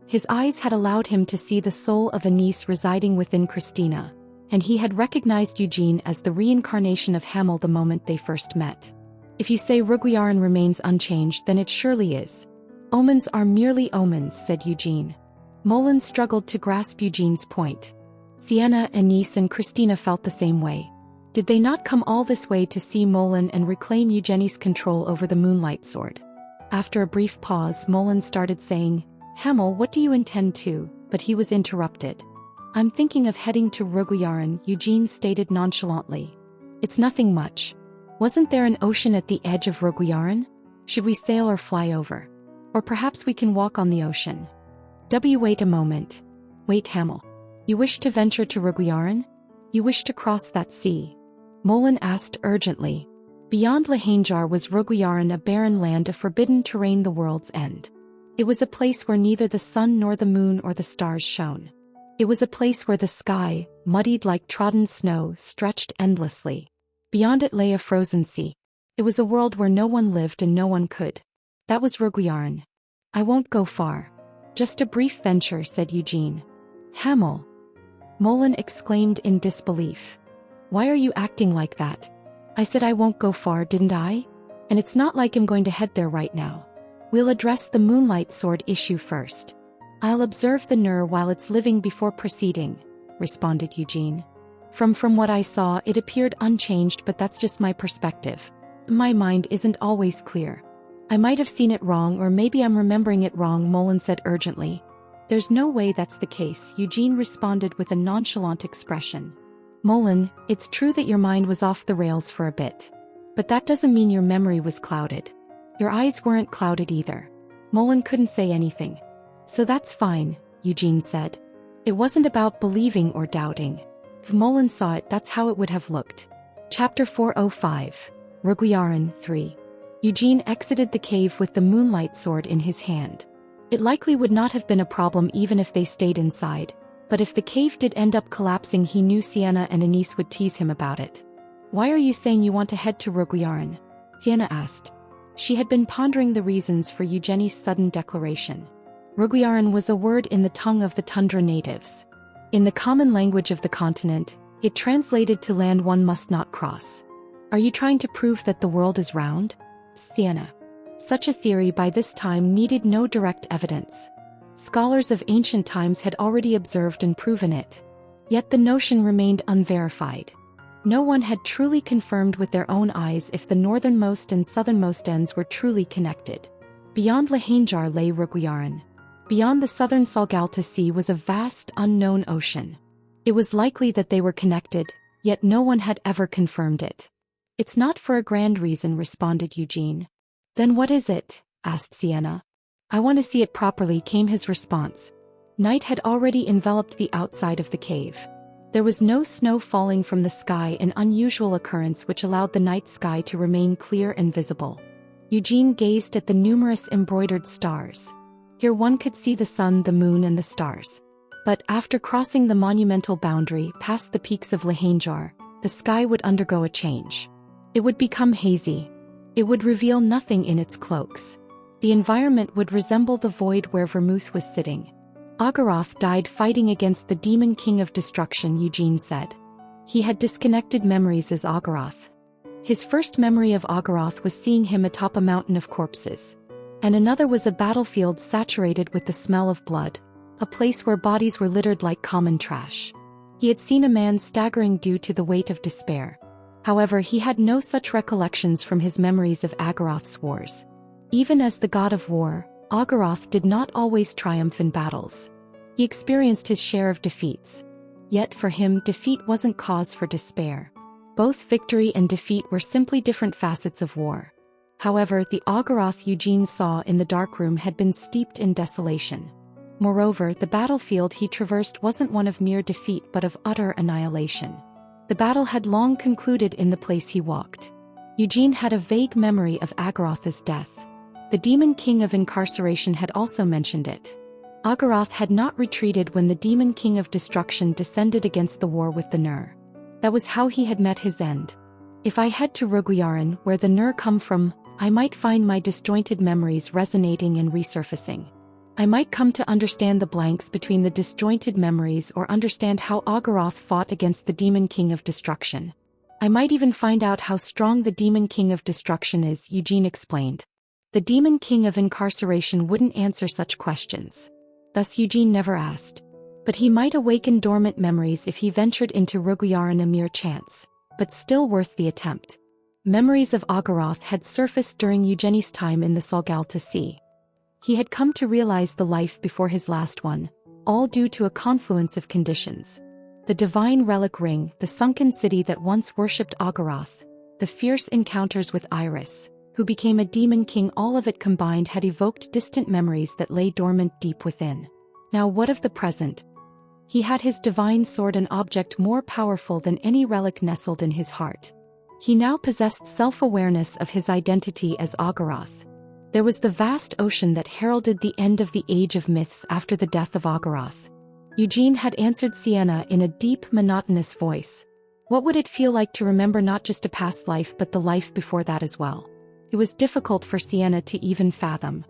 His eyes had allowed him to see the soul of a niece residing within Christina, and he had recognized Eugene as the reincarnation of Hamel the moment they first met. If you say Roguiaran remains unchanged, then it surely is. Omens are merely omens, said Eugene. Molen struggled to grasp Eugene's point. Sienna, Anise and Christina felt the same way. Did they not come all this way to see Molen and reclaim Eugenie's control over the Moonlight Sword? After a brief pause, Molen started saying, Hamel, what do you intend to? But he was interrupted. I'm thinking of heading to Roguiaran, Eugene stated nonchalantly. It's nothing much. Wasn't there an ocean at the edge of Roguiaran? Should we sail or fly over? Or perhaps we can walk on the ocean. Wait a moment. Wait, Hamel. You wish to venture to Roguiaran? You wish to cross that sea? Molen asked urgently. Beyond Lehanjar was Roguiaran, a barren land of forbidden terrain, the world's end. It was a place where neither the sun nor the moon or the stars shone. It was a place where the sky, muddied like trodden snow, stretched endlessly. Beyond it lay a frozen sea. It was a world where no one lived and no one could. That was Roguiaran. I won't go far. Just a brief venture, said Eugene. Hamel. Molen exclaimed in disbelief. Why are you acting like that? I said I won't go far, didn't I? And it's not like I'm going to head there right now. We'll address the Moonlight Sword issue first. I'll observe the Nur while it's living before proceeding, responded Eugene. From what I saw, it appeared unchanged, but that's just my perspective. My mind isn't always clear. I might have seen it wrong, or maybe I'm remembering it wrong, Molen said urgently. There's no way that's the case, Eugene responded with a nonchalant expression. Molen, it's true that your mind was off the rails for a bit. But that doesn't mean your memory was clouded. Your eyes weren't clouded either. Molen couldn't say anything. So that's fine, Eugene said. It wasn't about believing or doubting. If Molin saw it, that's how it would have looked. Chapter 405. Reguiaran 3. Eugene exited the cave with the moonlight sword in his hand. It likely would not have been a problem even if they stayed inside, but if the cave did end up collapsing, he knew Sienna and Anise would tease him about it. "Why are you saying you want to head to Reguiaran?" Sienna asked. She had been pondering the reasons for Eugenie's sudden declaration. Reguiaran was a word in the tongue of the tundra natives. In the common language of the continent, it translated to land one must not cross. "Are you trying to prove that the world is round?" Sienna. Such a theory by this time needed no direct evidence. Scholars of ancient times had already observed and proven it. Yet the notion remained unverified. No one had truly confirmed with their own eyes if the northernmost and southernmost ends were truly connected. Beyond Lahanjar lay Reguiaran. Beyond the southern Salgalta Sea was a vast, unknown ocean. It was likely that they were connected, yet no one had ever confirmed it. "It's not for a grand reason," responded Eugene. "Then what is it?" asked Sienna. "I want to see it properly," came his response. Night had already enveloped the outside of the cave. There was no snow falling from the sky, an unusual occurrence which allowed the night sky to remain clear and visible. Eugene gazed at the numerous embroidered stars. Here one could see the sun, the moon, and the stars. But after crossing the monumental boundary past the peaks of Lahanjar, the sky would undergo a change. It would become hazy. It would reveal nothing in its cloaks. The environment would resemble the void where Vermouth was sitting. "Agaroth died fighting against the demon king of destruction," Eugene said. He had disconnected memories as Agaroth. His first memory of Agaroth was seeing him atop a mountain of corpses. And another was a battlefield saturated with the smell of blood, a place where bodies were littered like common trash. He had seen a man staggering due to the weight of despair. However, he had no such recollections from his memories of Agaroth's wars. Even as the god of war, Agaroth did not always triumph in battles. He experienced his share of defeats. Yet for him, defeat wasn't cause for despair. Both victory and defeat were simply different facets of war. However, the Agaroth Eugene saw in the dark room had been steeped in desolation. Moreover, the battlefield he traversed wasn't one of mere defeat but of utter annihilation. The battle had long concluded in the place he walked. Eugene had a vague memory of Agaroth's death. The demon king of incarceration had also mentioned it. Agaroth had not retreated when the demon king of destruction descended against the war with the Nur. That was how he had met his end. "If I head to Reguiaran, where the Nur come from, I might find my disjointed memories resonating and resurfacing. I might come to understand the blanks between the disjointed memories or understand how Agaroth fought against the demon king of destruction. I might even find out how strong the demon king of destruction is," Eugene explained. The demon king of incarceration wouldn't answer such questions. Thus Eugene never asked. But he might awaken dormant memories if he ventured into Reguiaran, a mere chance, but still worth the attempt. Memories of Agaroth had surfaced during Eugenie's time in the Salgalta Sea. He had come to realize the life before his last one, all due to a confluence of conditions. The divine relic ring, the sunken city that once worshipped Agaroth, the fierce encounters with Iris, who became a demon king, all of it combined had evoked distant memories that lay dormant deep within. Now what of the present? He had his divine sword, an object more powerful than any relic nestled in his heart. He now possessed self-awareness of his identity as Agaroth. There was the vast ocean that heralded the end of the age of myths after the death of Agaroth. Eugene had answered Sienna in a deep, monotonous voice. What would it feel like to remember not just a past life but the life before that as well? It was difficult for Sienna to even fathom.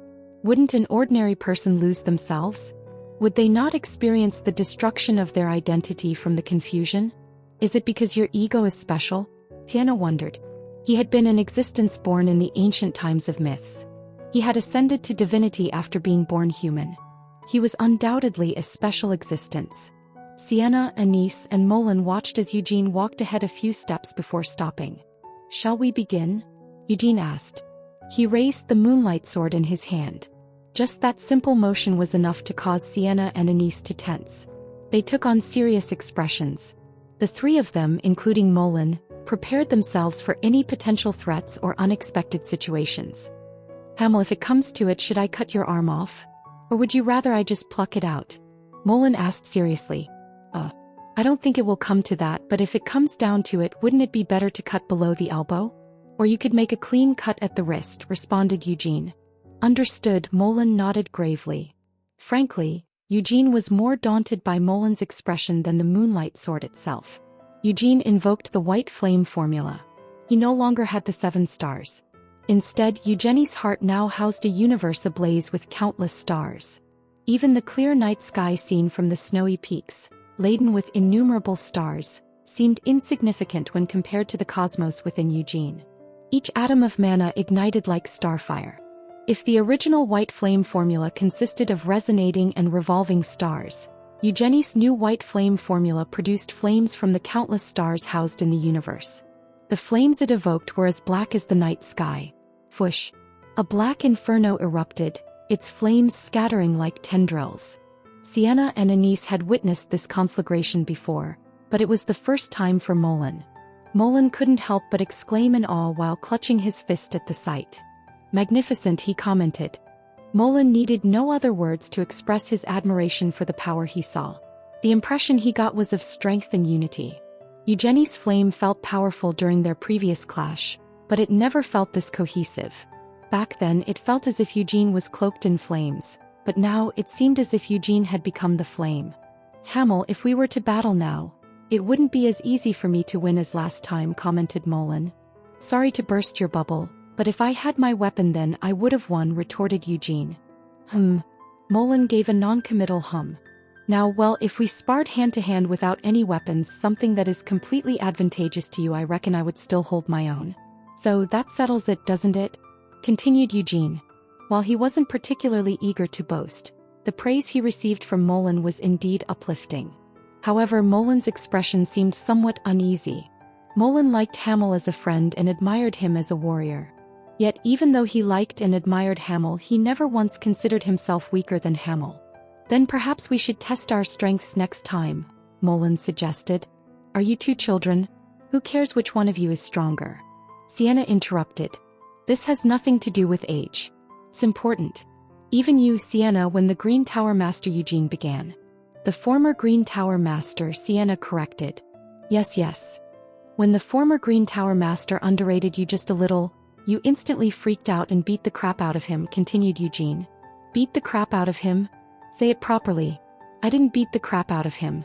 Wouldn't an ordinary person lose themselves? Would they not experience the destruction of their identity from the confusion? Is it because your ego is special? Sienna wondered. He had been an existence born in the ancient times of myths. He had ascended to divinity after being born human. He was undoubtedly a special existence. Sienna, Anise, and Molin watched as Eugene walked ahead a few steps before stopping. "Shall we begin?" Eugene asked. He raised the moonlight sword in his hand. Just that simple motion was enough to cause Sienna and Anise to tense. They took on serious expressions. The three of them, including Molin, prepared themselves for any potential threats or unexpected situations. "Hamel, if it comes to it, should I cut your arm off? Or would you rather I just pluck it out?" Molan asked seriously. I don't think it will come to that, but if it comes down to it, wouldn't it be better to cut below the elbow? Or you could make a clean cut at the wrist, responded Eugene. Understood, Molan nodded gravely. Frankly, Eugene was more daunted by Molan's expression than the moonlight sword itself. Eugene invoked the white flame formula. He no longer had the 7 stars. Instead, Eugenie's heart now housed a universe ablaze with countless stars. Even the clear night sky seen from the snowy peaks, laden with innumerable stars, seemed insignificant when compared to the cosmos within Eugene. Each atom of mana ignited like starfire. If the original white flame formula consisted of resonating and revolving stars, Eugenie's new white flame formula produced flames from the countless stars housed in the universe. The flames it evoked were as black as the night sky. Whoosh! A black inferno erupted, its flames scattering like tendrils. Sienna and Anise had witnessed this conflagration before, but it was the first time for Molan. Molan couldn't help but exclaim in awe while clutching his fist at the sight. Magnificent, he commented. Molan needed no other words to express his admiration for the power he saw. The impression he got was of strength and unity. Eugenie's flame felt powerful during their previous clash, but it never felt this cohesive. Back then it felt as if Eugene was cloaked in flames, but now it seemed as if Eugene had become the flame. Hamel, if we were to battle now, it wouldn't be as easy for me to win as last time, commented Molan. Sorry to burst your bubble, but if I had my weapon then I would have won, retorted Eugene. Molan gave a non-committal hum. Now well, if we sparred hand-to-hand without any weapons, something that is completely advantageous to you, I reckon I would still hold my own. So that settles it, doesn't it? Continued Eugene. While he wasn't particularly eager to boast, the praise he received from Molan was indeed uplifting. However, Molan's expression seemed somewhat uneasy. Molan liked Hamel as a friend and admired him as a warrior. Yet even though he liked and admired Hamel, he never once considered himself weaker than Hamel. Then perhaps we should test our strengths next time, Molan suggested. Are you two children? Who cares which one of you is stronger? Sienna interrupted. This has nothing to do with age. It's important. Even you, Sienna, when the Green Tower Master, Eugene began. The former Green Tower Master, Sienna corrected. Yes. When the former Green Tower Master underrated you just a little, you instantly freaked out and beat the crap out of him, continued Eugene. Beat the crap out of him? Say it properly. I didn't beat the crap out of him.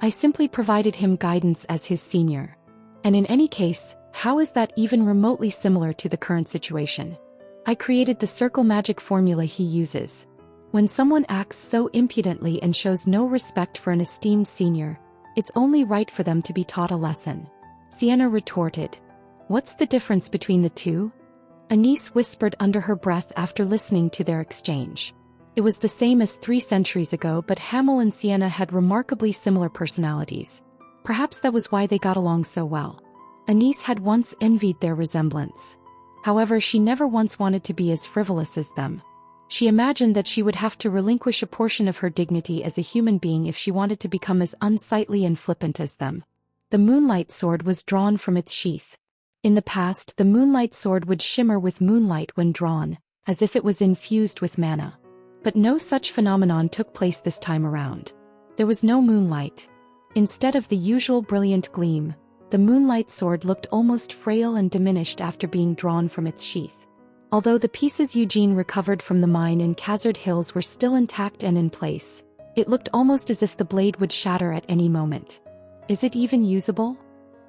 I simply provided him guidance as his senior. And in any case, how is that even remotely similar to the current situation? I created the circle magic formula he uses. When someone acts so impudently and shows no respect for an esteemed senior, it's only right for them to be taught a lesson. Sienna retorted. What's the difference between the two? Anise whispered under her breath after listening to their exchange. It was the same as 3 centuries ago, but Hamel and Sienna had remarkably similar personalities. Perhaps that was why they got along so well. Anise had once envied their resemblance. However, she never once wanted to be as frivolous as them. She imagined that she would have to relinquish a portion of her dignity as a human being if she wanted to become as unsightly and flippant as them. The moonlight sword was drawn from its sheath. In the past, the moonlight sword would shimmer with moonlight when drawn, as if it was infused with mana. But no such phenomenon took place this time around. There was no moonlight. Instead of the usual brilliant gleam, the moonlight sword looked almost frail and diminished after being drawn from its sheath. Although the pieces Eugene recovered from the mine in Khazard Hills were still intact and in place, it looked almost as if the blade would shatter at any moment. Is it even usable?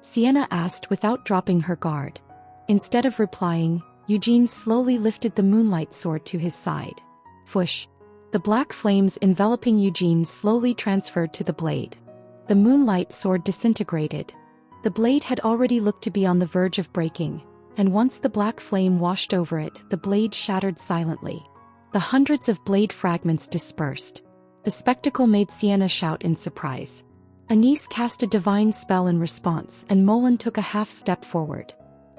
Sienna asked without dropping her guard. Instead of replying, Eugene slowly lifted the moonlight sword to his side. Whoosh! The black flames enveloping Eugene slowly transferred to the blade. The moonlight sword disintegrated. The blade had already looked to be on the verge of breaking, and once the black flame washed over it, the blade shattered silently. The hundreds of blade fragments dispersed. The spectacle made Sienna shout in surprise. Anise cast a divine spell in response, and Molan took a half step forward.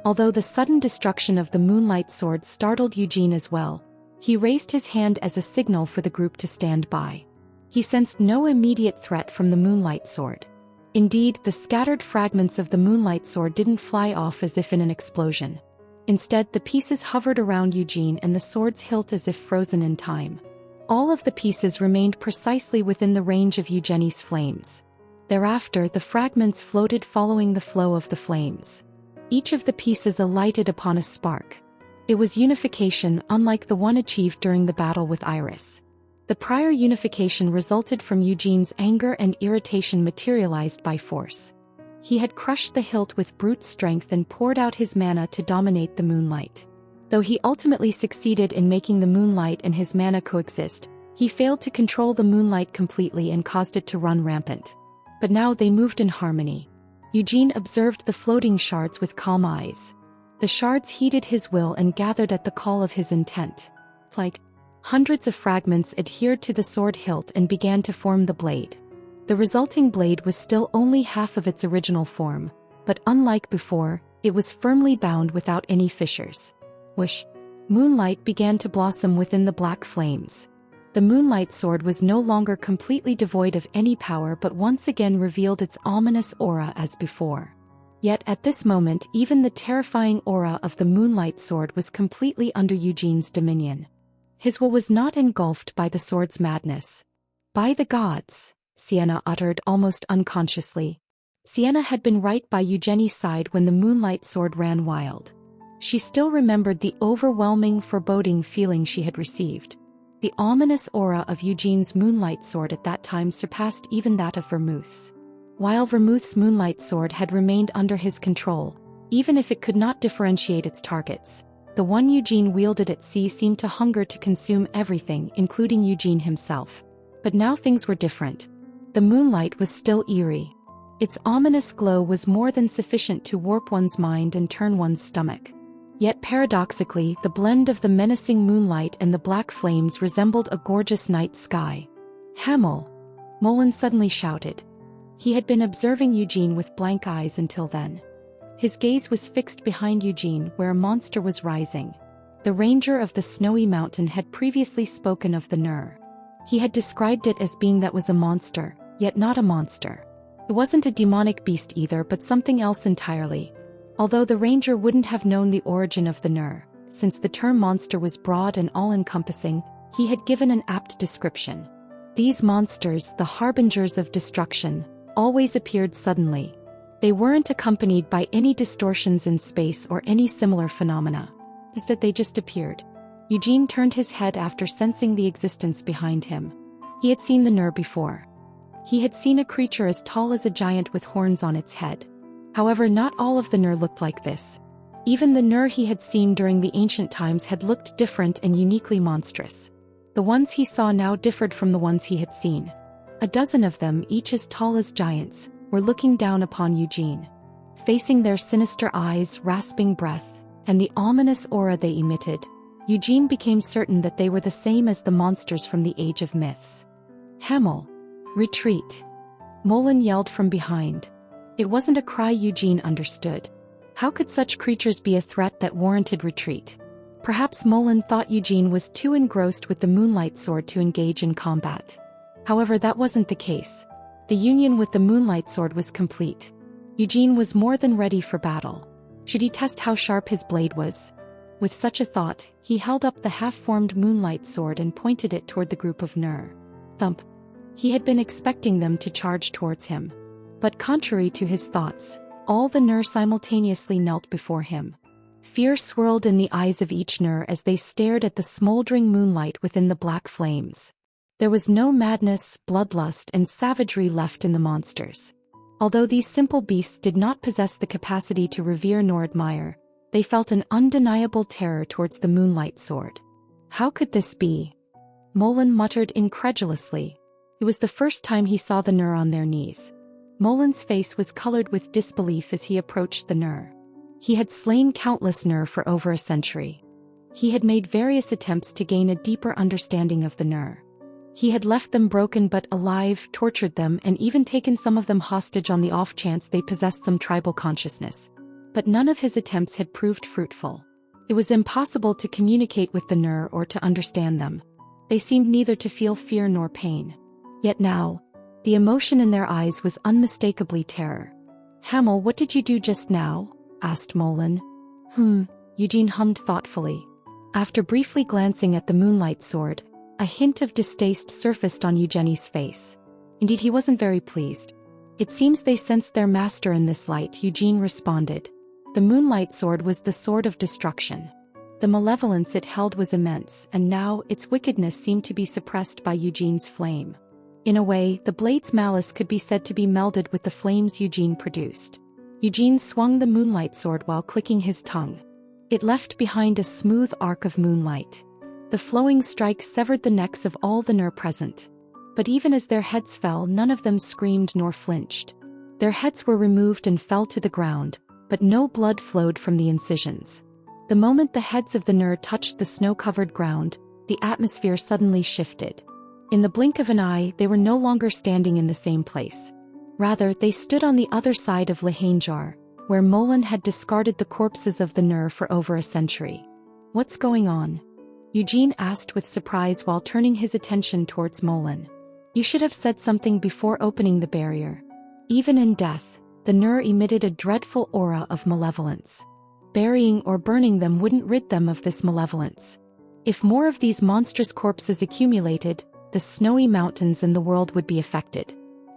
Although the sudden destruction of the moonlight sword startled Eugene as well, he raised his hand as a signal for the group to stand by. He sensed no immediate threat from the moonlight sword. Indeed, the scattered fragments of the moonlight sword didn't fly off as if in an explosion. Instead, the pieces hovered around Eugene and the sword's hilt as if frozen in time. All of the pieces remained precisely within the range of Eugenie's flames. Thereafter, the fragments floated following the flow of the flames. Each of the pieces alighted upon a spark. It was unification unlike the one achieved during the battle with Iris. The prior unification resulted from Eugene's anger and irritation materialized by force. He had crushed the hilt with brute strength and poured out his mana to dominate the moonlight. Though he ultimately succeeded in making the moonlight and his mana coexist, he failed to control the moonlight completely and caused it to run rampant. But now they moved in harmony. Eugene observed the floating shards with calm eyes. The shards heeded his will and gathered at the call of his intent. Like hundreds of fragments adhered to the sword hilt and began to form the blade. The resulting blade was still only half of its original form, but unlike before, it was firmly bound without any fissures. Whoosh! Moonlight began to blossom within the black flames. The moonlight sword was no longer completely devoid of any power but once again revealed its ominous aura as before. Yet at this moment even the terrifying aura of the moonlight sword was completely under Eugene's dominion. His will was not engulfed by the sword's madness. By the gods, Sienna uttered almost unconsciously. Sienna had been right by Eugenie's side when the moonlight sword ran wild. She still remembered the overwhelming foreboding feeling she had received. The ominous aura of Eugene's moonlight sword at that time surpassed even that of Vermouth's. While Vermouth's moonlight sword had remained under his control, even if it could not differentiate its targets, the one Eugene wielded at sea seemed to hunger to consume everything, including Eugene himself. But now things were different. The moonlight was still eerie. Its ominous glow was more than sufficient to warp one's mind and turn one's stomach. Yet paradoxically, the blend of the menacing moonlight and the black flames resembled a gorgeous night sky. "Hamel!" Molen suddenly shouted. He had been observing Eugene with blank eyes until then. His gaze was fixed behind Eugene where a monster was rising. The ranger of the snowy mountain had previously spoken of the Nur. He had described it as being that was a monster, yet not a monster. It wasn't a demonic beast either but something else entirely. Although the ranger wouldn't have known the origin of the Nur, since the term monster was broad and all-encompassing, he had given an apt description. These monsters, the harbingers of destruction, always appeared suddenly. They weren't accompanied by any distortions in space or any similar phenomena. Instead they just appeared. Eugene turned his head after sensing the existence behind him. He had seen the Nur before. He had seen a creature as tall as a giant with horns on its head. However, not all of the Nur looked like this. Even the Nur he had seen during the ancient times had looked different and uniquely monstrous. The ones he saw now differed from the ones he had seen. A dozen of them, each as tall as giants, were looking down upon Eugene. Facing their sinister eyes, rasping breath, and the ominous aura they emitted, Eugene became certain that they were the same as the monsters from the Age of Myths. "Hamel! Retreat!" Molen yelled from behind. It wasn't a cry Eugene understood. How could such creatures be a threat that warranted retreat? Perhaps Molen thought Eugene was too engrossed with the moonlight sword to engage in combat. However, that wasn't the case. The union with the moonlight sword was complete. Eugene was more than ready for battle. Should he test how sharp his blade was? With such a thought, he held up the half-formed moonlight sword and pointed it toward the group of Nur. Thump. He had been expecting them to charge towards him. But contrary to his thoughts, all the Nur simultaneously knelt before him. Fear swirled in the eyes of each Nur as they stared at the smoldering moonlight within the black flames. There was no madness, bloodlust, and savagery left in the monsters. Although these simple beasts did not possess the capacity to revere nor admire, they felt an undeniable terror towards the moonlight sword. How could this be? Molen muttered incredulously. It was the first time he saw the Nur on their knees. Molen's face was colored with disbelief as he approached the Nur. He had slain countless Nur for over a century. He had made various attempts to gain a deeper understanding of the Nur. He had left them broken but alive, tortured them, and even taken some of them hostage on the off chance they possessed some tribal consciousness. But none of his attempts had proved fruitful. It was impossible to communicate with the Nur or to understand them. They seemed neither to feel fear nor pain. Yet now, the emotion in their eyes was unmistakably terror. "Hamel, what did you do just now?" asked Molen. Eugene hummed thoughtfully. After briefly glancing at the moonlight sword, A hint of distaste surfaced on Eugenie's face. Indeed, he wasn't very pleased. It seems they sensed their master in this light, Eugene responded. The moonlight sword was the sword of destruction. The malevolence it held was immense, and now its wickedness seemed to be suppressed by Eugene's flame. In a way, the blade's malice could be said to be melded with the flames Eugene produced. Eugene swung the moonlight sword while clicking his tongue. It left behind a smooth arc of moonlight. The flowing strike severed the necks of all the Nur present. But even as their heads fell, none of them screamed nor flinched. Their heads were removed and fell to the ground, but no blood flowed from the incisions. The moment the heads of the Nur touched the snow-covered ground, the atmosphere suddenly shifted. In the blink of an eye, they were no longer standing in the same place. Rather, they stood on the other side of Lehanjar, where Molen had discarded the corpses of the Nur for over a century. "What's going on?" Eugene asked with surprise while turning his attention towards Molen. "You should have said something before opening the barrier." Even in death, the Nur emitted a dreadful aura of malevolence. Burying or burning them wouldn't rid them of this malevolence. If more of these monstrous corpses accumulated, the snowy mountains in the world would be affected.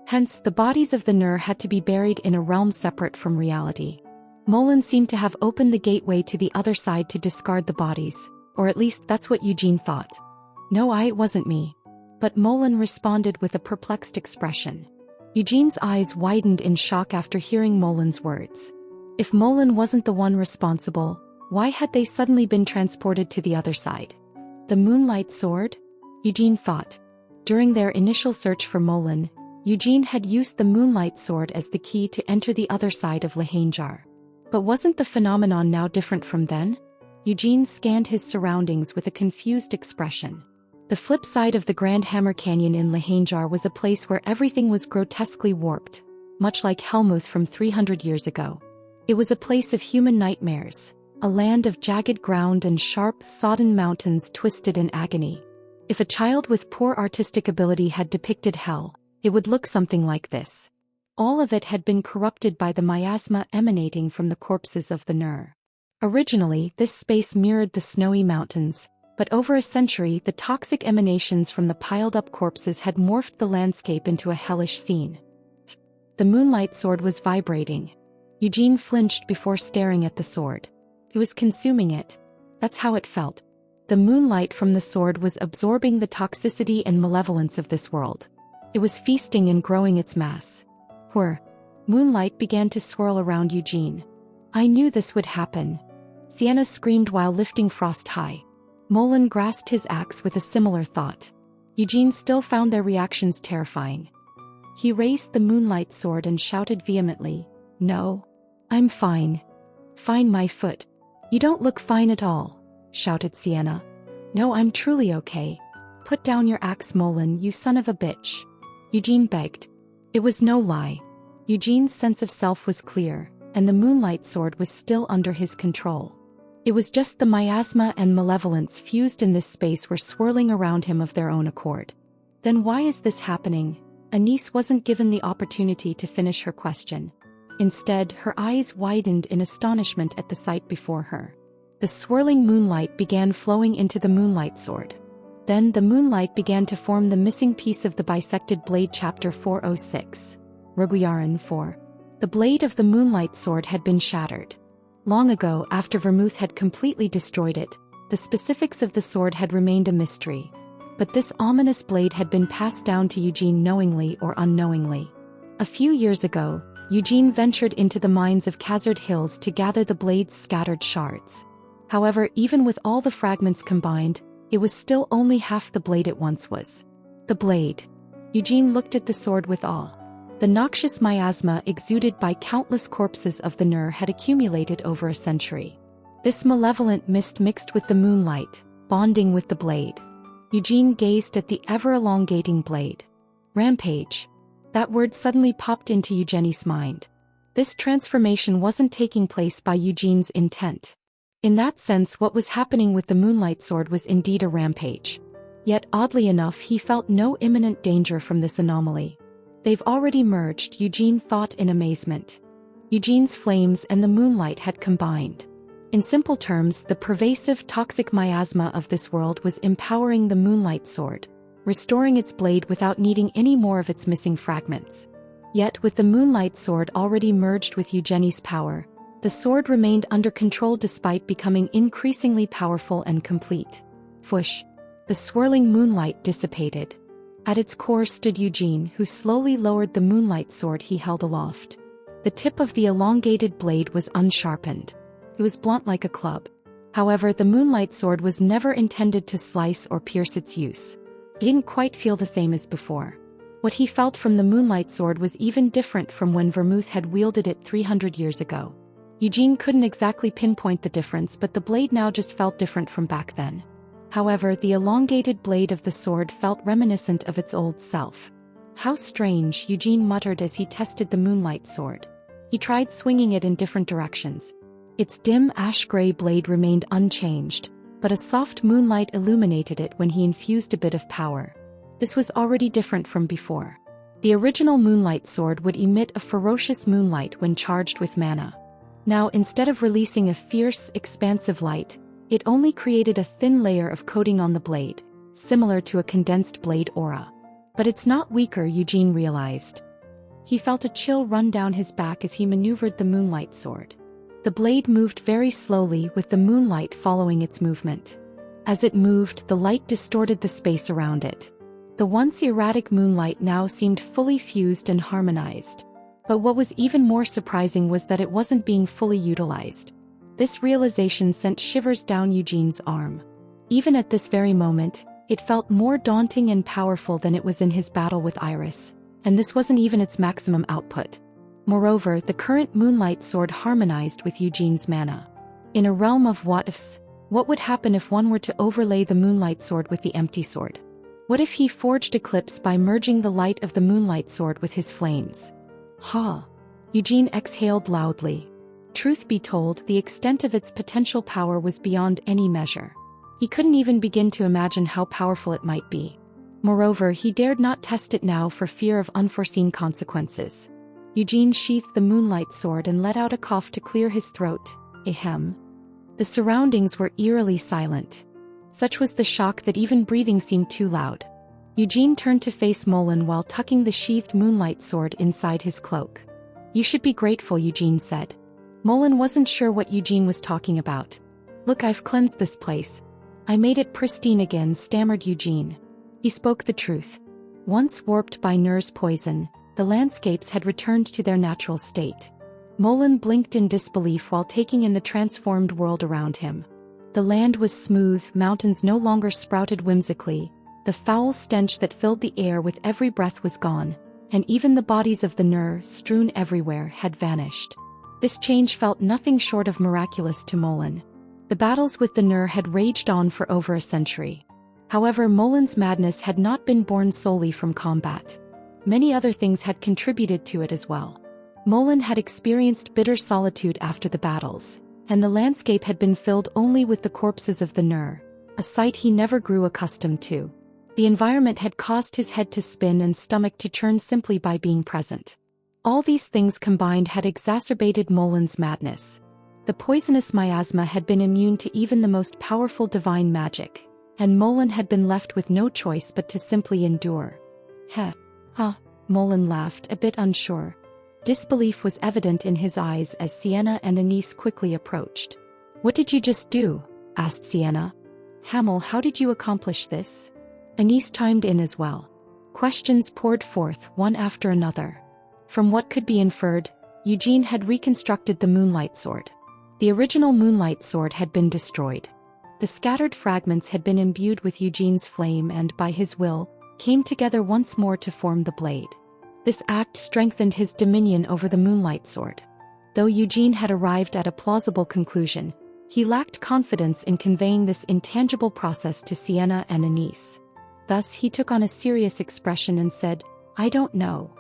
Hence, the bodies of the Nur had to be buried in a realm separate from reality. Molen seemed to have opened the gateway to the other side to discard the bodies, or at least that's what Eugene thought. "No, it wasn't me." But Molen responded with a perplexed expression. Eugene's eyes widened in shock after hearing Molen's words. If Molen wasn't the one responsible, why had they suddenly been transported to the other side? The moonlight sword? Eugene thought. During their initial search for Molen, Eugene had used the moonlight sword as the key to enter the other side of Lehanjar. But wasn't the phenomenon now different from then? Eugene scanned his surroundings with a confused expression. The flip side of the Grand Hammer Canyon in Lehanjar was a place where everything was grotesquely warped, much like Helmuth from 300 years ago. It was a place of human nightmares, a land of jagged ground and sharp, sodden mountains twisted in agony. If a child with poor artistic ability had depicted hell, it would look something like this. All of it had been corrupted by the miasma emanating from the corpses of the Nur. Originally, this space mirrored the snowy mountains, but over a century the toxic emanations from the piled-up corpses had morphed the landscape into a hellish scene. The moonlight sword was vibrating. Eugene flinched before staring at the sword. It was consuming it. That's how it felt. The moonlight from the sword was absorbing the toxicity and malevolence of this world. It was feasting and growing its mass. Whir! Moonlight began to swirl around Eugene. "I knew this would happen." Sienna screamed while lifting Frost high. Molen grasped his axe with a similar thought. Eugene still found their reactions terrifying. He raised the moonlight sword and shouted vehemently, "No. I'm fine. Fine, my foot." "You don't look fine at all," shouted Sienna. "No, I'm truly okay." "Put down your axe, Molen, you son of a bitch," Eugene begged. It was no lie. Eugene's sense of self was clear, and the moonlight sword was still under his control. It was just the miasma and malevolence fused in this space were swirling around him of their own accord. Then why is this happening? Anise wasn't given the opportunity to finish her question. Instead, her eyes widened in astonishment at the sight before her. The swirling moonlight began flowing into the moonlight sword. Then the moonlight began to form the missing piece of the bisected blade. Chapter 406. Roguiaran 4. The blade of the moonlight sword had been shattered. Long ago, after Vermouth had completely destroyed it, the specifics of the sword had remained a mystery. But this ominous blade had been passed down to Eugene knowingly or unknowingly. A few years ago, Eugene ventured into the mines of Khazard Hills to gather the blade's scattered shards. However, even with all the fragments combined, it was still only half the blade it once was. The blade. Eugene looked at the sword with awe. The noxious miasma exuded by countless corpses of the Nur had accumulated over a century. This malevolent mist mixed with the moonlight, bonding with the blade. Eugene gazed at the ever-elongating blade. Rampage. That word suddenly popped into Eugenie's mind. This transformation wasn't taking place by Eugene's intent. In that sense, what was happening with the moonlight sword was indeed a rampage. Yet, oddly enough, he felt no imminent danger from this anomaly. They've already merged, Eugene thought in amazement. Eugene's flames and the moonlight had combined. In simple terms, the pervasive toxic miasma of this world was empowering the Moonlight Sword, restoring its blade without needing any more of its missing fragments. Yet with the Moonlight Sword already merged with Eugenie's power, the sword remained under control despite becoming increasingly powerful and complete. Whoosh! The swirling moonlight dissipated. At its core stood Eugene, who slowly lowered the Moonlight Sword he held aloft. The tip of the elongated blade was unsharpened. It was blunt like a club. However, the Moonlight Sword was never intended to slice or pierce its use. It didn't quite feel the same as before. What he felt from the Moonlight Sword was even different from when Vermouth had wielded it 300 years ago. Eugene couldn't exactly pinpoint the difference, but the blade now just felt different from back then. However, the elongated blade of the sword felt reminiscent of its old self. How strange, Eugene muttered as he tested the Moonlight Sword. He tried swinging it in different directions. Its dim ash-gray blade remained unchanged, but a soft moonlight illuminated it when he infused a bit of power. This was already different from before. The original Moonlight Sword would emit a ferocious moonlight when charged with mana. Now, instead of releasing a fierce, expansive light, it only created a thin layer of coating on the blade, similar to a condensed blade aura. But it's not weaker, Eugene realized. He felt a chill run down his back as he maneuvered the Moonlight Sword. The blade moved very slowly, with the moonlight following its movement. As it moved, the light distorted the space around it. The once erratic moonlight now seemed fully fused and harmonized. But what was even more surprising was that it wasn't being fully utilized. This realization sent shivers down Eugene's arm. Even at this very moment, it felt more daunting and powerful than it was in his battle with Iris, and this wasn't even its maximum output. Moreover, the current Moonlight Sword harmonized with Eugene's mana. In a realm of what-ifs, what would happen if one were to overlay the Moonlight Sword with the empty sword? What if he forged Eclipse by merging the light of the Moonlight Sword with his flames? Ha! Eugene exhaled loudly. Truth be told, the extent of its potential power was beyond any measure. He couldn't even begin to imagine how powerful it might be. Moreover, he dared not test it now for fear of unforeseen consequences. Eugene sheathed the Moonlight Sword and let out a cough to clear his throat. Ahem. The surroundings were eerily silent. Such was the shock that even breathing seemed too loud. Eugene turned to face Molen while tucking the sheathed Moonlight Sword inside his cloak. "You should be grateful," Eugene said. Molen wasn't sure what Eugene was talking about. "Look, I've cleansed this place. I made it pristine again," stammered Eugene. He spoke the truth. Once warped by Nur's poison, the landscapes had returned to their natural state. Molen blinked in disbelief while taking in the transformed world around him. The land was smooth, mountains no longer sprouted whimsically, the foul stench that filled the air with every breath was gone, and even the bodies of the Nur, strewn everywhere, had vanished. This change felt nothing short of miraculous to Molen. The battles with the Nur had raged on for over a century. However, Molen's madness had not been born solely from combat. Many other things had contributed to it as well. Molen had experienced bitter solitude after the battles, and the landscape had been filled only with the corpses of the Nur, a sight he never grew accustomed to. The environment had caused his head to spin and stomach to churn simply by being present. All these things combined had exacerbated Molen's madness. The poisonous miasma had been immune to even the most powerful divine magic, and Molen had been left with no choice but to simply endure. Heh. Huh, Molen laughed, a bit unsure. Disbelief was evident in his eyes as Sienna and Anise quickly approached. "What did you just do?" asked Sienna. "Hamel, how did you accomplish this?" Anise chimed in as well. Questions poured forth, one after another. From what could be inferred, Eugene had reconstructed the Moonlight Sword. The original Moonlight Sword had been destroyed. The scattered fragments had been imbued with Eugene's flame and, by his will, came together once more to form the blade. This act strengthened his dominion over the Moonlight Sword. Though Eugene had arrived at a plausible conclusion, he lacked confidence in conveying this intangible process to Sienna and Anise. Thus he took on a serious expression and said, "I don't know.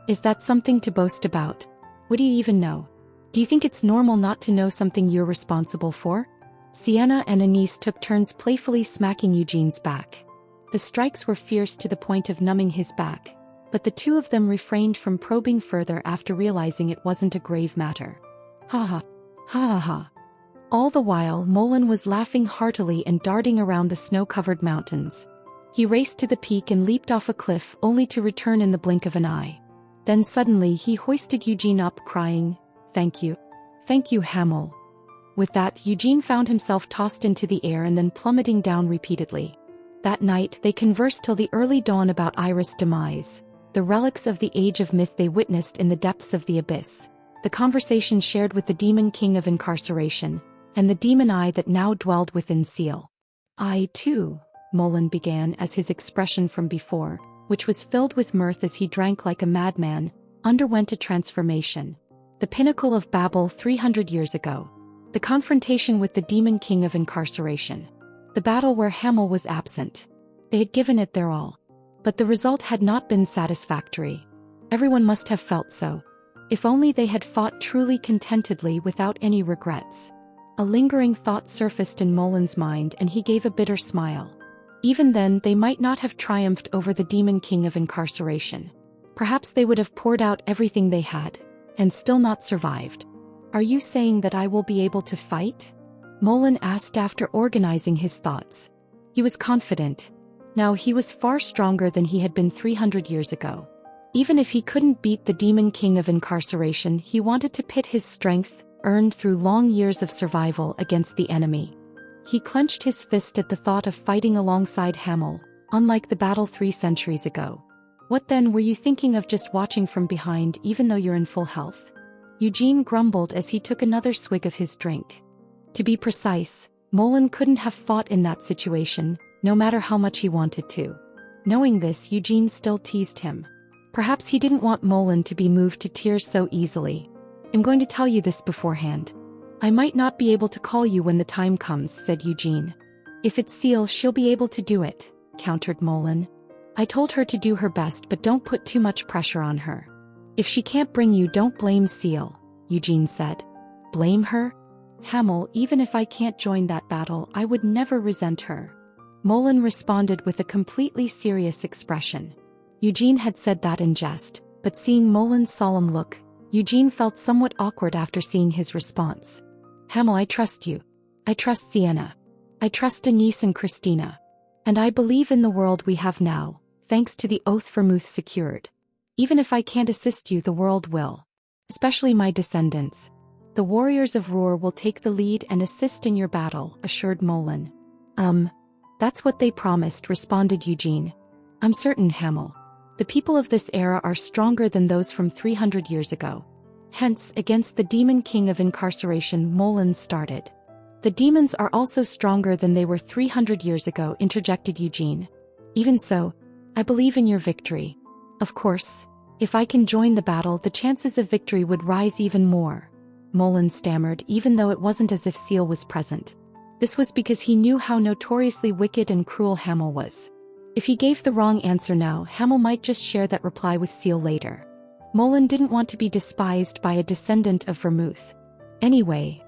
Is that something to boast about? What do you even know? Do you think it's normal not to know something you're responsible for?" Sienna and Anise took turns playfully smacking Eugene's back. The strikes were fierce to the point of numbing his back, but the two of them refrained from probing further after realizing it wasn't a grave matter. "Ha ha. Ha ha ha. All the while, Molin was laughing heartily and darting around the snow-covered mountains. He raced to the peak and leaped off a cliff only to return in the blink of an eye. Then suddenly he hoisted Eugene up, crying, "Thank you. Thank you, Hamel." With that, Eugene found himself tossed into the air and then plummeting down repeatedly. That night, they conversed till the early dawn about Iris' demise, the relics of the age of myth they witnessed in the depths of the abyss, the conversation shared with the demon king of incarceration, and the demon eye that now dwelled within Seal. "I, too," Molin began as his expression from before, which was filled with mirth as he drank like a madman, underwent a transformation. The pinnacle of Babel 300 years ago. The confrontation with the demon king of incarceration. The battle where Hamel was absent. They had given it their all. But the result had not been satisfactory. Everyone must have felt so. If only they had fought truly contentedly without any regrets. A lingering thought surfaced in Molin's mind and he gave a bitter smile. Even then, they might not have triumphed over the demon king of incarceration. Perhaps they would have poured out everything they had, and still not survived. "Are you saying that I will be able to fight?" Molin asked after organizing his thoughts. He was confident. Now he was far stronger than he had been 300 years ago. Even if he couldn't beat the demon king of incarceration, he wanted to pit his strength, earned through long years of survival, against the enemy. He clenched his fist at the thought of fighting alongside Hamel, unlike the battle 3 centuries ago. "What then were you thinking of, just watching from behind even though you're in full health?" Eugene grumbled as he took another swig of his drink. To be precise, Molin couldn't have fought in that situation, no matter how much he wanted to. Knowing this, Eugene still teased him. Perhaps he didn't want Molin to be moved to tears so easily. "I'm going to tell you this beforehand. I might not be able to call you when the time comes," said Eugene. "If it's Seal, she'll be able to do it," countered Molin. "I told her to do her best, but don't put too much pressure on her. If she can't bring you, don't blame Seal," Eugene said. "Blame her? Hamel, even if I can't join that battle, I would never resent her." Molin responded with a completely serious expression. Eugene had said that in jest, but seeing Molin's solemn look, Eugene felt somewhat awkward after seeing his response. "Hamel, I trust you. I trust Sienna. I trust Denise and Christina. And I believe in the world we have now, thanks to the oath Vermouth secured. Even if I can't assist you, the world will. Especially my descendants. The warriors of Ruhr will take the lead and assist in your battle," assured Molin. That's what they promised," responded Eugene. "I'm certain, Hamel. The people of this era are stronger than those from 300 years ago. Hence, against the demon king of incarceration," Molin started. "The demons are also stronger than they were 300 years ago," interjected Eugene. "Even so, I believe in your victory. Of course, if I can join the battle, the chances of victory would rise even more," Molin stammered, even though it wasn't as if Seal was present. This was because he knew how notoriously wicked and cruel Hamel was. If he gave the wrong answer now, Hamel might just share that reply with Seal later. Molin didn't want to be despised by a descendant of Vermouth. Anyway,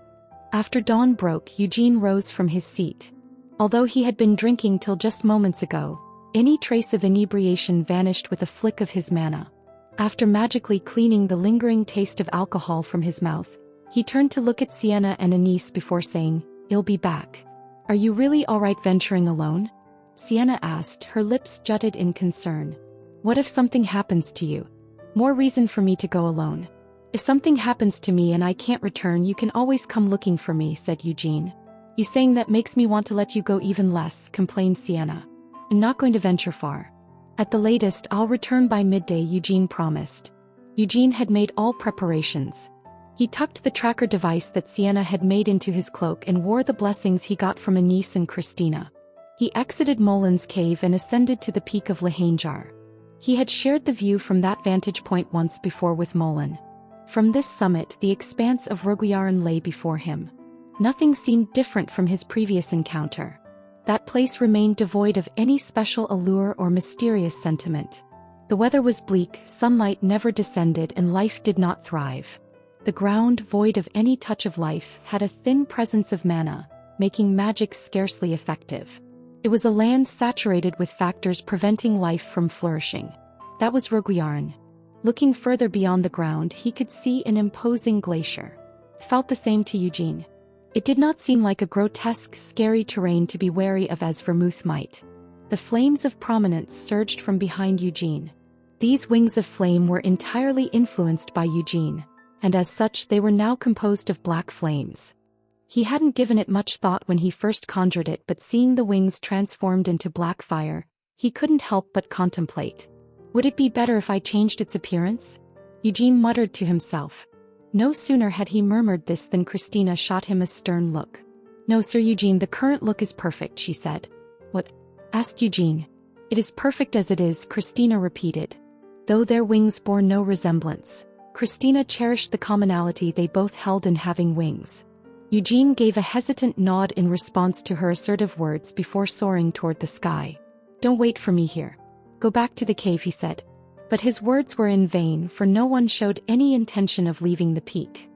after dawn broke, Eugene rose from his seat. Although he had been drinking till just moments ago, any trace of inebriation vanished with a flick of his mana. After magically cleaning the lingering taste of alcohol from his mouth, he turned to look at Sienna and Anise before saying, "I'll be back." "Are you really all right venturing alone?" Sienna asked, her lips jutted in concern. "What if something happens to you?" "More reason for me to go alone. If something happens to me and I can't return, you can always come looking for me," said Eugene. "You saying that makes me want to let you go even less," complained Sienna. "I'm not going to venture far. At the latest, I'll return by midday," Eugene promised. Eugene had made all preparations. He tucked the tracker device that Sienna had made into his cloak and wore the blessings he got from Anise and Christina. He exited Molin's cave and ascended to the peak of Lahanjar. He had shared the view from that vantage point once before with Molin. From this summit, the expanse of Roguiaran lay before him. Nothing seemed different from his previous encounter. That place remained devoid of any special allure or mysterious sentiment. The weather was bleak, sunlight never descended, and life did not thrive. The ground, void of any touch of life, had a thin presence of mana, making magic scarcely effective. It was a land saturated with factors preventing life from flourishing. That was Roguiaran. Looking further beyond the ground, he could see an imposing glacier. Felt the same to Eugene. It did not seem like a grotesque, scary terrain to be wary of as vermouth might. The flames of prominence surged from behind Eugene. These wings of flame were entirely influenced by Eugene, and as such they were now composed of black flames. He hadn't given it much thought when he first conjured it, but seeing the wings transformed into black fire, he couldn't help but contemplate. Would it be better if I changed its appearance? Eugene muttered to himself. No sooner had he murmured this than Christina shot him a stern look. No, Sir Eugene, the current look is perfect, she said. What? Asked Eugene. It is perfect as it is, Christina repeated. Though their wings bore no resemblance, Christina cherished the commonality they both held in having wings. Eugene gave a hesitant nod in response to her assertive words before soaring toward the sky. Don't wait for me here. Go back to the cave, he said. But his words were in vain, for no one showed any intention of leaving the peak.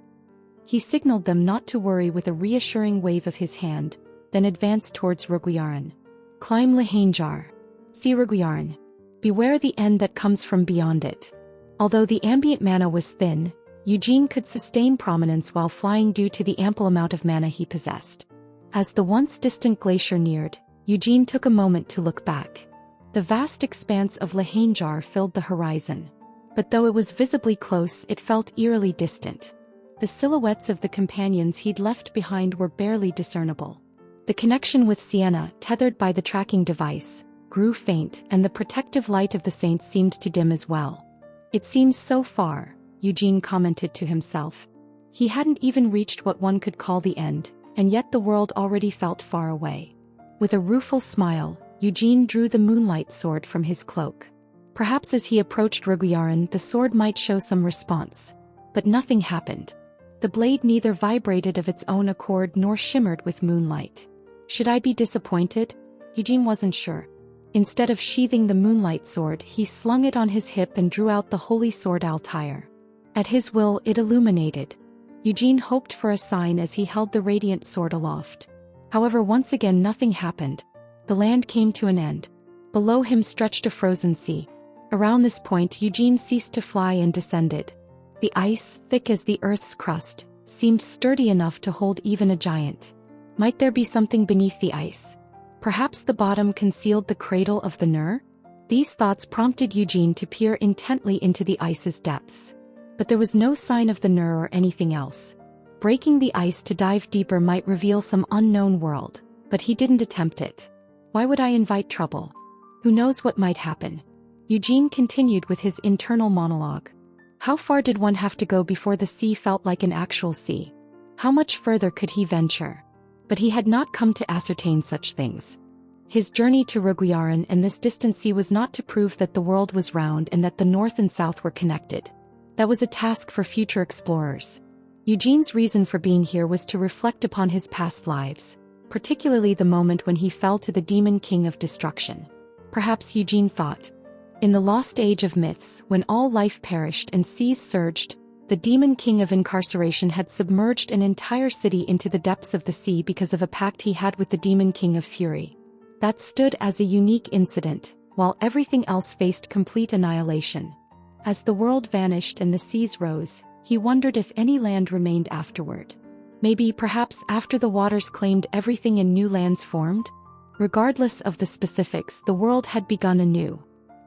He signaled them not to worry with a reassuring wave of his hand, then advanced towards Roguiaran. Climb Lahanjar. See Roguiaran. Beware the end that comes from beyond it. Although the ambient mana was thin, Eugene could sustain prominence while flying due to the ample amount of mana he possessed. As the once distant glacier neared, Eugene took a moment to look back. The vast expanse of Lahanjar filled the horizon. But though it was visibly close, it felt eerily distant. The silhouettes of the companions he'd left behind were barely discernible. The connection with Sienna, tethered by the tracking device, grew faint, and the protective light of the saints seemed to dim as well. It seems so far, Eugene commented to himself. He hadn't even reached what one could call the end, and yet the world already felt far away. With a rueful smile, Eugene drew the moonlight sword from his cloak. Perhaps as he approached Roguiaran, the sword might show some response. But nothing happened. The blade neither vibrated of its own accord nor shimmered with moonlight. Should I be disappointed? Eugene wasn't sure. Instead of sheathing the moonlight sword, he slung it on his hip and drew out the holy sword Altair. At his will, it illuminated. Eugene hoped for a sign as he held the radiant sword aloft. However, once again nothing happened. The land came to an end. Below him stretched a frozen sea. Around this point, Eugene ceased to fly and descended. The ice, thick as the earth's crust, seemed sturdy enough to hold even a giant. Might there be something beneath the ice? Perhaps the bottom concealed the cradle of the Nur? These thoughts prompted Eugene to peer intently into the ice's depths. But there was no sign of the Nur or anything else. Breaking the ice to dive deeper might reveal some unknown world, but he didn't attempt it. Why would I invite trouble? Who knows what might happen? Eugene continued with his internal monologue. How far did one have to go before the sea felt like an actual sea? How much further could he venture? But he had not come to ascertain such things. His journey to Roguiaran and this distant sea was not to prove that the world was round and that the north and south were connected. That was a task for future explorers. Eugene's reason for being here was to reflect upon his past lives, particularly the moment when he fell to the demon king of destruction. Perhaps, Eugene thought, in the lost age of myths, when all life perished and seas surged, the demon king of incarceration had submerged an entire city into the depths of the sea because of a pact he had with the demon king of fury. That stood as a unique incident, while everything else faced complete annihilation. As the world vanished and the seas rose, he wondered if any land remained afterward. Maybe, perhaps, after the waters claimed everything and new lands formed? Regardless of the specifics, the world had begun anew.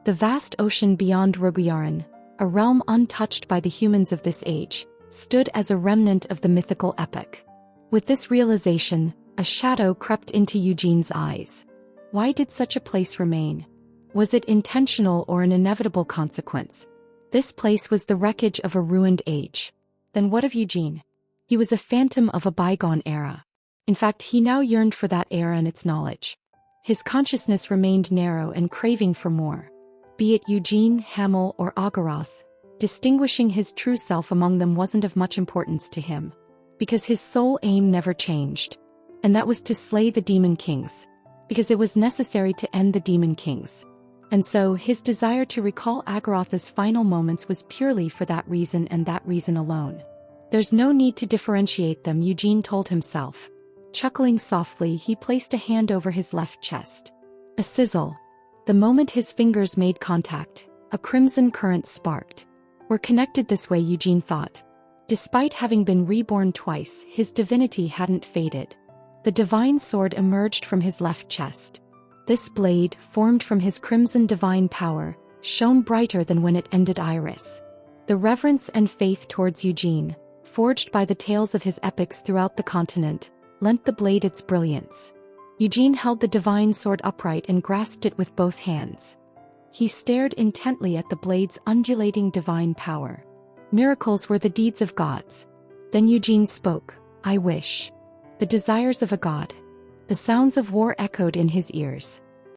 The vast ocean beyond Roguiaran, a realm untouched by the humans of this age, stood as a remnant of the mythical epic. With this realization, a shadow crept into Eugene's eyes. Why did such a place remain? Was it intentional or an inevitable consequence? This place was the wreckage of a ruined age. Then what of Eugene? He was a phantom of a bygone era. In fact, he now yearned for that era and its knowledge. His consciousness remained narrow and craving for more. Be it Eugene, Hamel, or Agaroth, distinguishing his true self among them wasn't of much importance to him. Because his sole aim never changed. And that was to slay the demon kings. Because it was necessary to end the demon kings. And so, his desire to recall Agaroth's final moments was purely for that reason and that reason alone. There's no need to differentiate them, Eugene told himself. Chuckling softly, he placed a hand over his left chest. A sizzle. The moment his fingers made contact, a crimson current sparked. We're connected this way, Eugene thought. Despite having been reborn twice, his divinity hadn't faded. The divine sword emerged from his left chest. This blade, formed from his crimson divine power, shone brighter than when it ended Iris. The reverence and faith towards Eugene, forged by the tales of his epics throughout the continent, lent the blade its brilliance. Eugene held the divine sword upright and grasped it with both hands. He stared intently at the blade's undulating divine power. Miracles were the deeds of gods. Then Eugene spoke. I wish. The desires of a god. The sounds of war echoed in his ears.